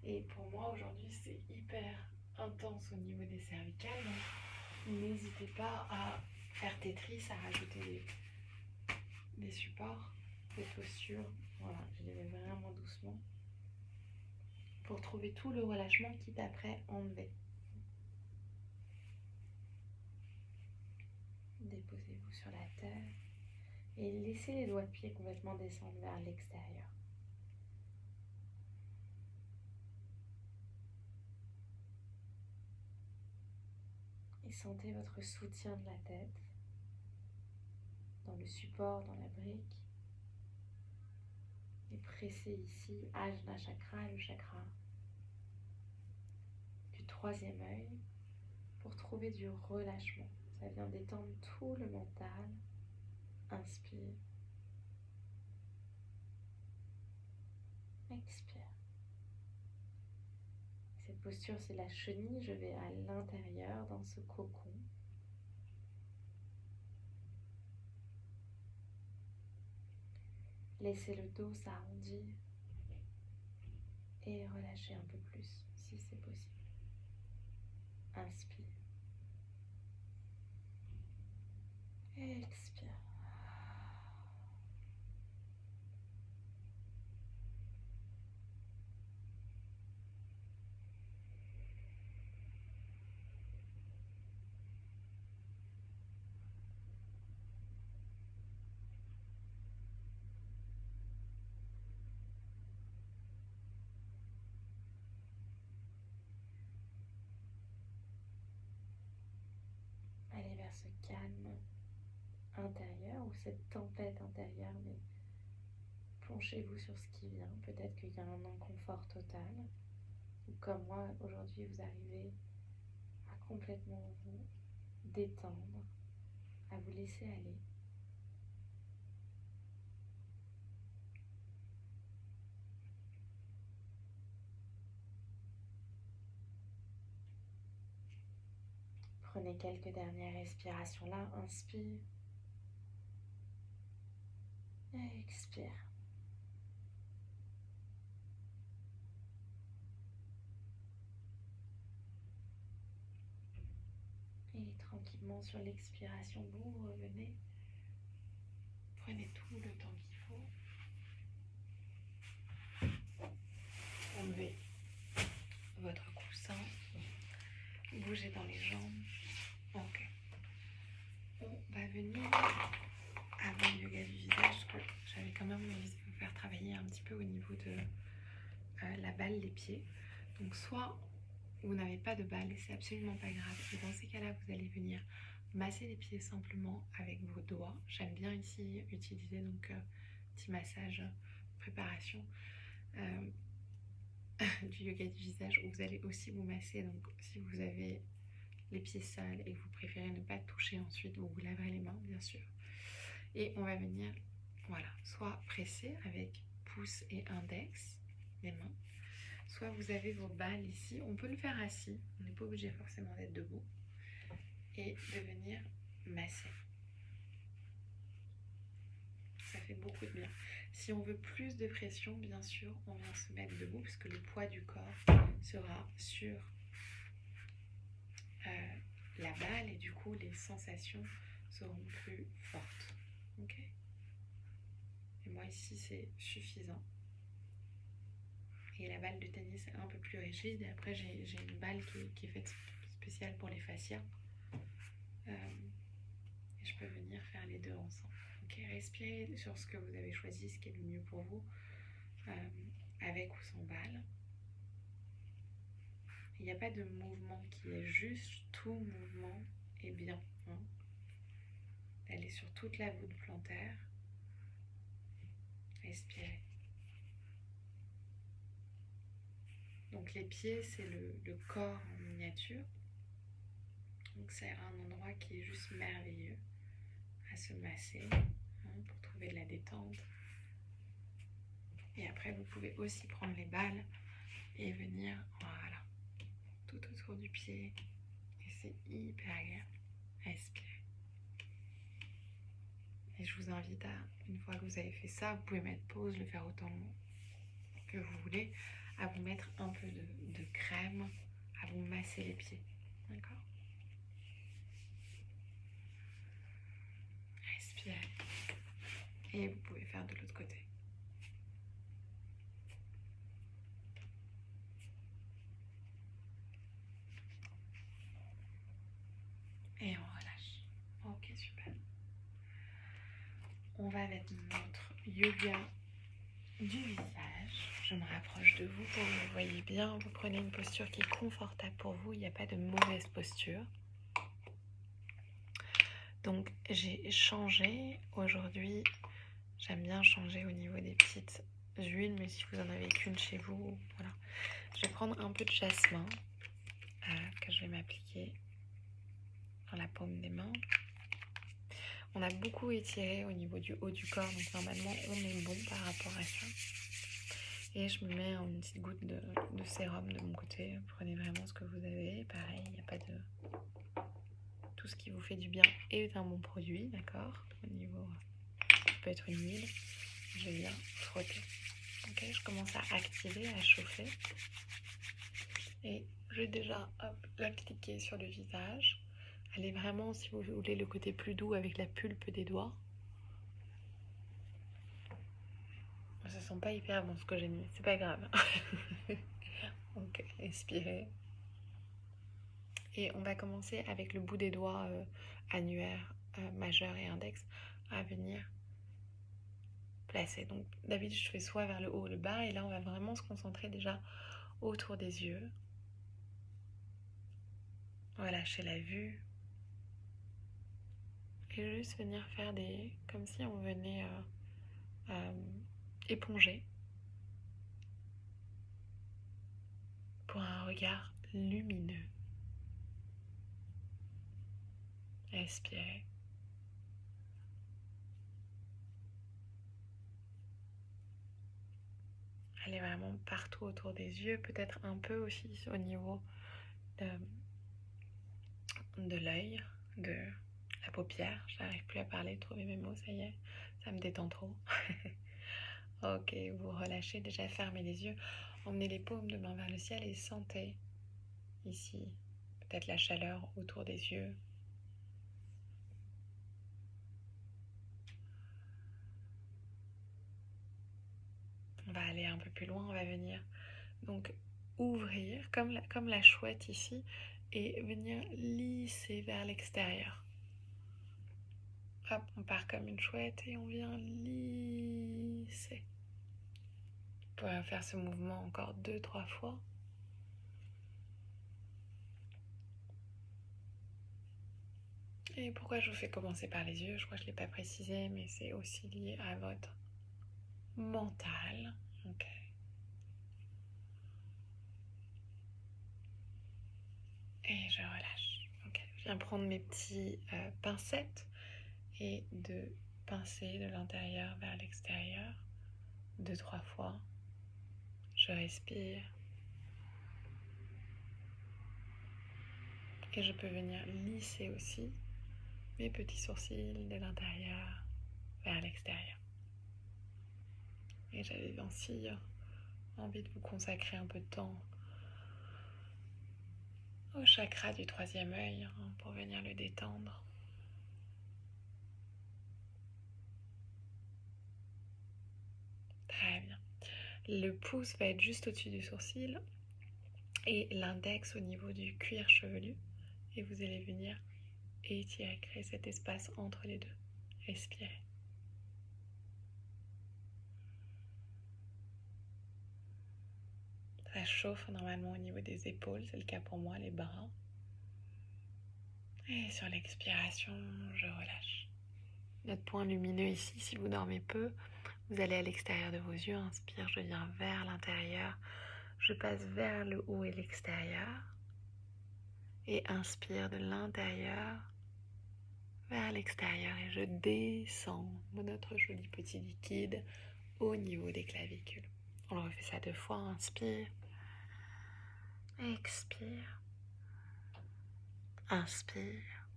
Et pour moi aujourd'hui c'est hyper intense au niveau des cervicales. Donc n'hésitez pas à faire Tetris, à rajouter des supports, des postures. Voilà, je les mets vraiment doucement pour trouver tout le relâchement quitte après enlever. Déposez-vous sur la terre et laissez les doigts de pied complètement descendre vers l'extérieur. Et sentez votre soutien de la tête dans le support, dans la brique. Et pressez ici Ajna Chakra, le chakra du troisième œil, pour trouver du relâchement. Ça vient détendre tout le mental. Inspire. Expire. Cette posture, c'est la chenille. Je vais à l'intérieur dans ce cocon. Laissez le dos s'arrondir et relâchez un peu plus si c'est possible. Inspire. Expire. Allez vers ce calme intérieur ou cette tempête intérieure, mais penchez-vous sur ce qui vient. Peut-être qu'il y a un inconfort total, ou comme moi aujourd'hui vous arrivez à complètement vous détendre, à vous laisser aller. Prenez quelques dernières respirations là. Inspire. Expire. Et tranquillement sur l'expiration, vous revenez. Prenez tout le temps qu'il faut. Enlevez votre coussin. Bougez dans les jambes. Ok. On va venir avant le yoga du visage, parce que j'avais quand même envie de vous faire travailler un petit peu au niveau de la balle des pieds. Donc soit vous n'avez pas de balle et c'est absolument pas grave. Et dans ces cas-là, vous allez venir masser les pieds simplement avec vos doigts. J'aime bien ici utiliser donc petit massage préparation du yoga du visage où vous allez aussi vous masser. Donc si vous avez les pieds sales et que vous préférez ne pas toucher ensuite, vous vous laverez les mains bien sûr. Et on va venir, voilà, soit presser avec pouce et index, les mains, soit vous avez vos balles ici. On peut le faire assis, on n'est pas obligé forcément d'être debout. Et de venir masser. Ça fait beaucoup de bien. Si on veut plus de pression, bien sûr, on vient se mettre debout parce que le poids du corps sera sur la balle et du coup les sensations seront plus fortes. Ok ? Et moi ici c'est suffisant. Et la balle de tennis est un peu plus rigide. Et après j'ai une balle qui est faite spéciale pour les fascias. Et je peux venir faire les deux ensemble. Ok, respirez sur ce que vous avez choisi, ce qui est le mieux pour vous, avec ou sans balle. Il n'y a pas de mouvement qui est juste, tout mouvement est bien. Hein. Allez sur toute la voûte plantaire. Respirez. Donc les pieds, c'est le corps en miniature. Donc c'est un endroit qui est juste merveilleux à se masser, pour trouver de la détente. Et après, vous pouvez aussi prendre les balles et venir, voilà, tout autour du pied. Et c'est hyper agréable à respirer. Et je vous invite à, une fois que vous avez fait ça, vous pouvez mettre pause, le faire autant que vous voulez, à vous mettre un peu de crème, à vous masser les pieds. D'accord? Respirez. Et vous pouvez faire de l'autre côté. Et on relâche. Ok, super. On va mettre notre yoga du visage. Je me rapproche de vous pour que vous voyez bien. Vous prenez une posture qui est confortable pour vous. Il n'y a pas de mauvaise posture. Donc j'ai changé aujourd'hui. J'aime bien changer au niveau des petites huiles, mais si vous en avez qu'une chez vous, voilà. Je vais prendre un peu de jasmin que je vais m'appliquer dans la paume des mains. On a beaucoup étiré au niveau du haut du corps, donc normalement on est bon par rapport à ça. Et je me mets une petite goutte de sérum de mon côté. Prenez vraiment ce que vous avez. Pareil, il n'y a pas de... Tout ce qui vous fait du bien est un bon produit, d'accord? Au niveau... Ça peut être une huile. Je vais bien frotter. Ok, je commence à activer, à chauffer. Et je vais déjà l'appliquer sur le visage. Allez vraiment, si vous voulez, le côté plus doux avec la pulpe des doigts. Ça sent pas hyper bon ce que j'ai mis, c'est pas grave. Ok, expirez. Et on va commencer avec le bout des doigts annulaires, majeur et index à venir placer. Donc d'habitude je fais soit vers le haut ou le bas, et là on va vraiment se concentrer déjà autour des yeux. Relâcher la vue. Et juste venir faire des... comme si on venait éponger pour un regard lumineux. Expirez. Allez vraiment partout autour des yeux, peut-être un peu aussi au niveau de l'œil, de la paupière. J'arrive plus à parler, trouver mes mots, ça y est, ça me détend trop. Ok, vous relâchez, déjà fermez les yeux, emmenez les paumes de main vers le ciel et sentez ici peut-être la chaleur autour des yeux. On va aller un peu plus loin, on va venir donc ouvrir comme la chouette ici et venir lisser vers l'extérieur. Hop, on part comme une chouette et on vient lisser. Vous pouvez faire ce mouvement encore 2-3 fois. Et pourquoi je vous fais commencer par les yeux? Je crois que je ne l'ai pas précisé, mais c'est aussi lié à votre mental. Ok. Et je relâche. Ok. Je viens prendre mes petits pincettes et de pincer de l'intérieur vers l'extérieur 2-3 fois. Je respire. Et je peux venir lisser aussi mes petits sourcils de l'intérieur vers l'extérieur. Et j'avais ainsi envie de vous consacrer un peu de temps au chakra du troisième œil pour venir le détendre. Très bien. Le pouce va être juste au-dessus du sourcil et l'index au niveau du cuir chevelu. Et vous allez venir étirer, créer cet espace entre les deux. Respirez. Ça chauffe normalement au niveau des épaules, c'est le cas pour moi, les bras. Et sur l'expiration, je relâche. Notre point lumineux ici, si vous dormez peu, vous allez à l'extérieur de vos yeux, inspire, je viens vers l'intérieur, Je passe vers le haut et l'extérieur. Et inspire de l'intérieur vers l'extérieur. Et je descends notre joli petit liquide au niveau des clavicules. On le refait ça 2 fois. Inspire. Expire. Inspire.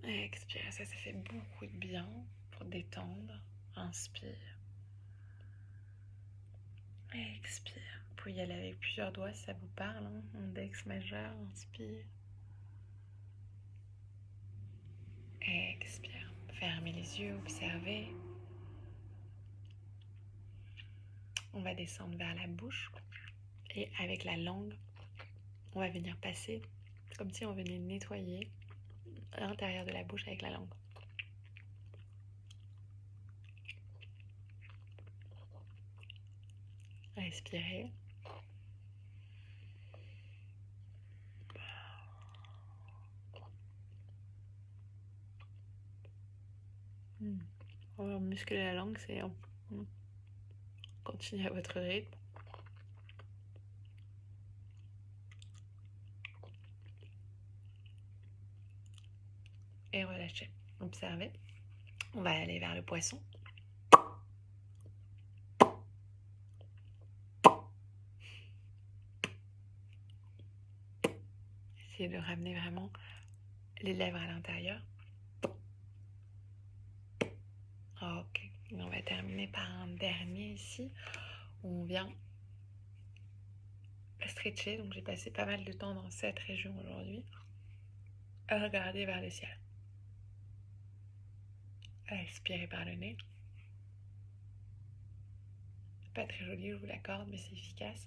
Expire. Ça fait beaucoup de bien pour détendre. Inspire. Expire. Vous pouvez y aller avec plusieurs doigts si ça vous parle. Index majeur. Inspire. Expire. Fermez les yeux. Observez. On va descendre vers la bouche. Et avec la langue, on va venir passer comme si on venait nettoyer l'intérieur de la bouche avec la langue. Respirez. On va muscler la langue, c'est continuez à votre rythme. Et relâchez. Observez. On va aller vers le poisson. Essayez de ramener vraiment les lèvres à l'intérieur. Ok. Et on va terminer par un dernier ici, où on vient stretcher. Donc j'ai passé pas mal de temps dans cette région aujourd'hui. À regarder vers le ciel. Expirez par le nez. Pas très joli, je vous l'accorde, mais c'est efficace.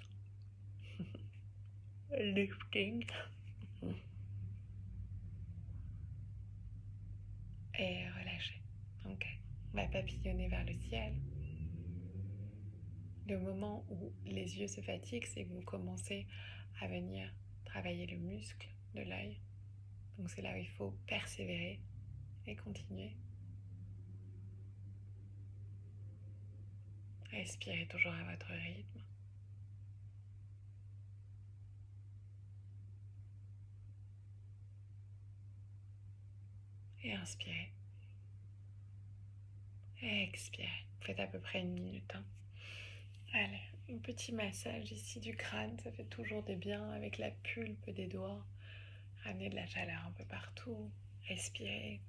Lifting. Et relâchez. Ok. On va papillonner vers le ciel. Le moment où les yeux se fatiguent, c'est que vous commencez à venir travailler le muscle de l'œil. Donc c'est là où il faut persévérer et continuer. Respirez toujours à votre rythme. Et inspirez. Et expirez. Faites à peu près 1 minute. Allez, un petit massage ici du crâne, ça fait toujours des biens avec la pulpe des doigts. Ramenez de la chaleur un peu partout. Respirez.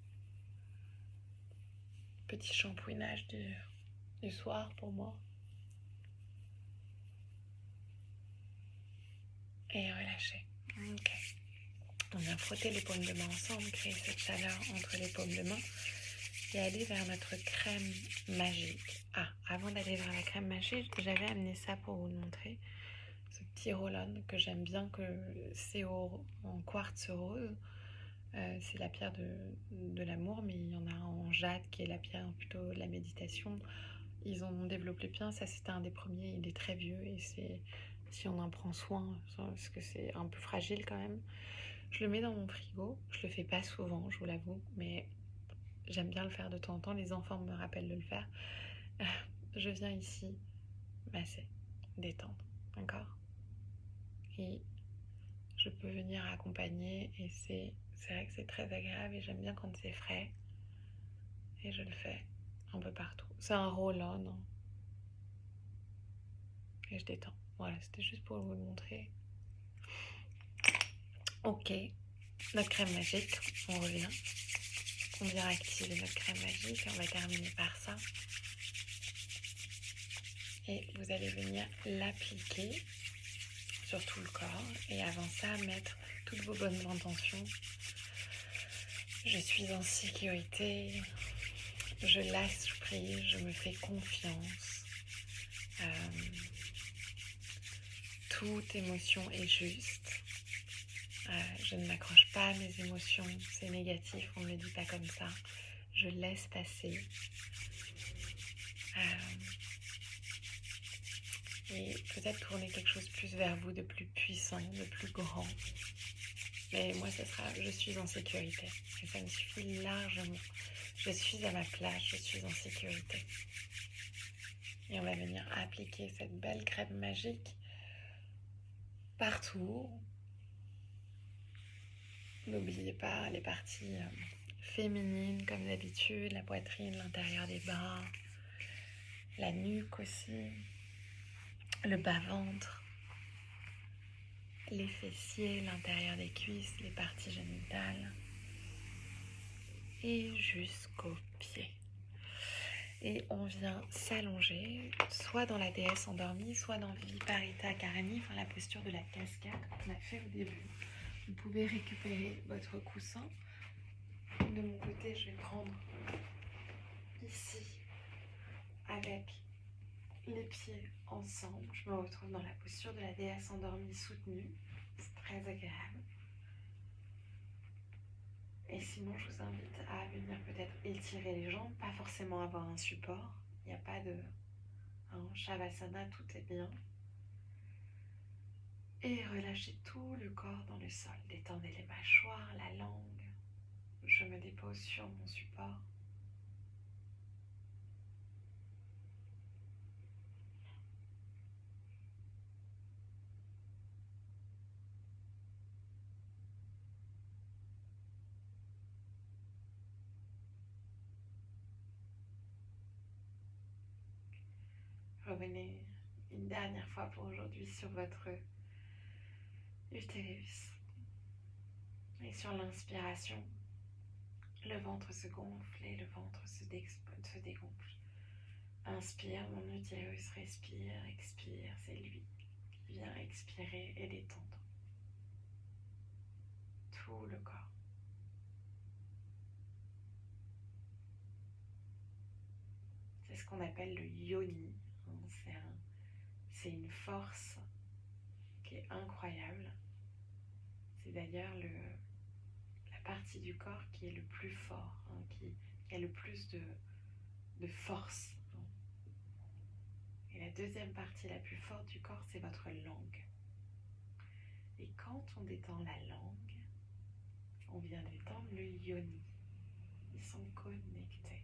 Petit shampouinage du soir pour moi. Et relâchez. Ok. On vient frotter les paumes de main ensemble, créer cette chaleur entre les paumes de main et aller vers notre crème magique. Ah, avant d'aller vers la crème magique, j'avais amené ça pour vous le montrer. Ce petit roll-on que j'aime bien, que c'est en quartz rose. C'est la pierre de l'amour, mais il y en a en jade qui est la pierre plutôt de la méditation. Ils en ont développé plein. Ça, c'était un des premiers. Il est très vieux et si on en prend soin, parce que c'est un peu fragile quand même. Je le mets dans mon frigo. Je le fais pas souvent, je vous l'avoue, mais j'aime bien le faire de temps en temps. Les enfants me rappellent de le faire. Je viens ici masser, détendre, d'accord? Et je peux venir accompagner et c'est vrai que c'est très agréable et j'aime bien quand c'est frais. Et je le fais un peu partout. C'est un roll-on. Hein. Et je détends. Voilà, c'était juste pour vous le montrer. Ok, notre crème magique, on revient. On vient activer notre crème magique. On va terminer par ça. Et vous allez venir l'appliquer sur tout le corps. Et avant ça, mettre toutes vos bonnes intentions. Je suis en sécurité. Je lâche prise. Je me fais confiance. Toute émotion est juste. Je ne m'accroche pas à mes émotions. C'est négatif, on ne le dit pas comme ça. Je laisse passer. Et peut-être tourner quelque chose plus vers vous, de plus puissant, de plus grand. Mais moi, ça sera, je suis en sécurité. Et ça me suffit largement. Je suis à ma place, je suis en sécurité. Et on va venir appliquer cette belle crème magique partout. N'oubliez pas les parties féminines comme d'habitude, la poitrine, l'intérieur des bras, la nuque aussi, le bas-ventre, les fessiers, l'intérieur des cuisses, les parties génitales et jusqu'aux pieds. Et on vient s'allonger, soit dans la déesse endormie, soit dans Viparita Karani, enfin la posture de la cascade qu'on a fait au début. Vous pouvez récupérer votre coussin. De mon côté, je vais prendre ici avec les pieds ensemble. Je me retrouve dans la posture de la déesse endormie soutenue. C'est très agréable. Et sinon, je vous invite à venir peut-être étirer les jambes, pas forcément avoir un support. Il n'y a pas de Shavasana, tout est bien. Et relâchez tout le corps dans le sol. Détendez les mâchoires, la langue. Je me dépose sur mon support. Revenez une dernière fois pour aujourd'hui sur votre utérus. Et sur l'inspiration, le ventre se gonfle et le ventre se dégonfle. Inspire, mon utérus respire, expire, c'est lui qui vient expirer et détendre tout le corps. C'est ce qu'on appelle le yoni. C'est une force qui est incroyable. C'est d'ailleurs la partie du corps qui est le plus fort, qui a le plus de force. Et la deuxième partie la plus forte du corps, c'est votre langue. Et quand on détend la langue, on vient détendre le yoni. Ils sont connectés.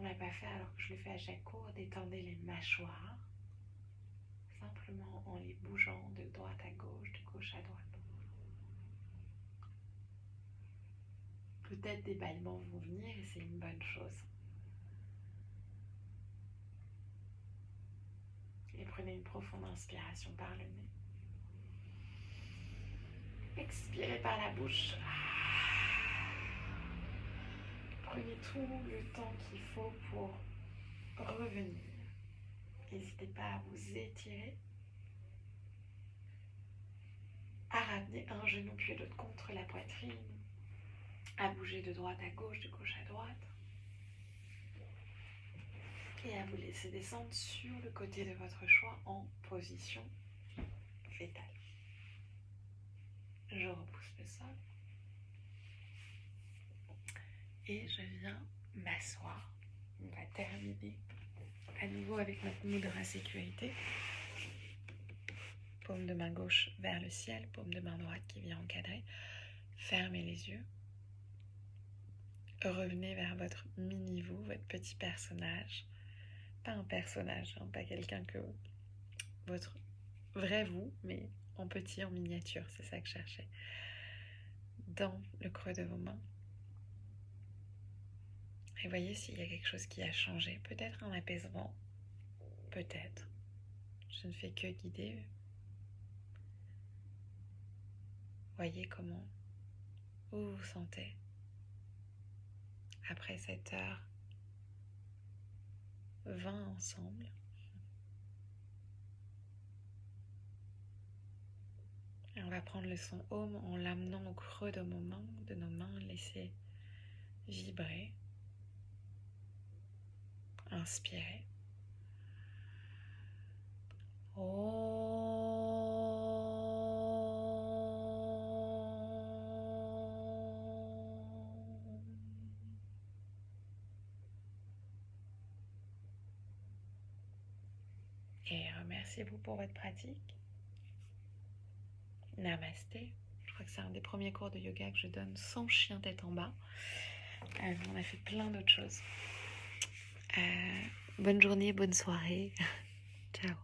On l'a pas fait alors que je le fais à chaque cours. Détendez les mâchoires, simplement en les bougeant de droite à gauche, de gauche à droite. Peut-être des bâillements vont venir et c'est une bonne chose. Et prenez une profonde inspiration par le nez. Expirez par la bouche. Prenez tout le temps qu'il faut pour revenir. N'hésitez pas à vous étirer, à ramener un genou puis l'autre contre la poitrine, à bouger de droite à gauche, de gauche à droite, et à vous laisser descendre sur le côté de votre choix en position fétale. Je repousse le sol et je viens m'asseoir. On va terminer à nouveau avec notre mudra sécurité. Paume de main gauche vers le ciel, paume de main droite qui vient encadrer. Fermez les yeux. Revenez vers votre mini-vous, votre petit personnage. Pas un personnage, pas quelqu'un que votre vrai vous, mais en petit, en miniature, c'est ça que je cherchais. Dans le creux de vos mains. Et voyez s'il y a quelque chose qui a changé. Peut-être un apaisement, peut-être. Je ne fais que guider. Voyez comment vous vous sentez après cette heure 20 ensemble. Et on va prendre le son Om en l'amenant au creux de nos mains, laisser vibrer. Inspirez. Et remerciez-vous pour votre pratique. Namasté. Je crois que c'est un des premiers cours de yoga que je donne sans chien tête en bas. On a fait plein d'autres choses. Bonne journée, bonne soirée. Ciao.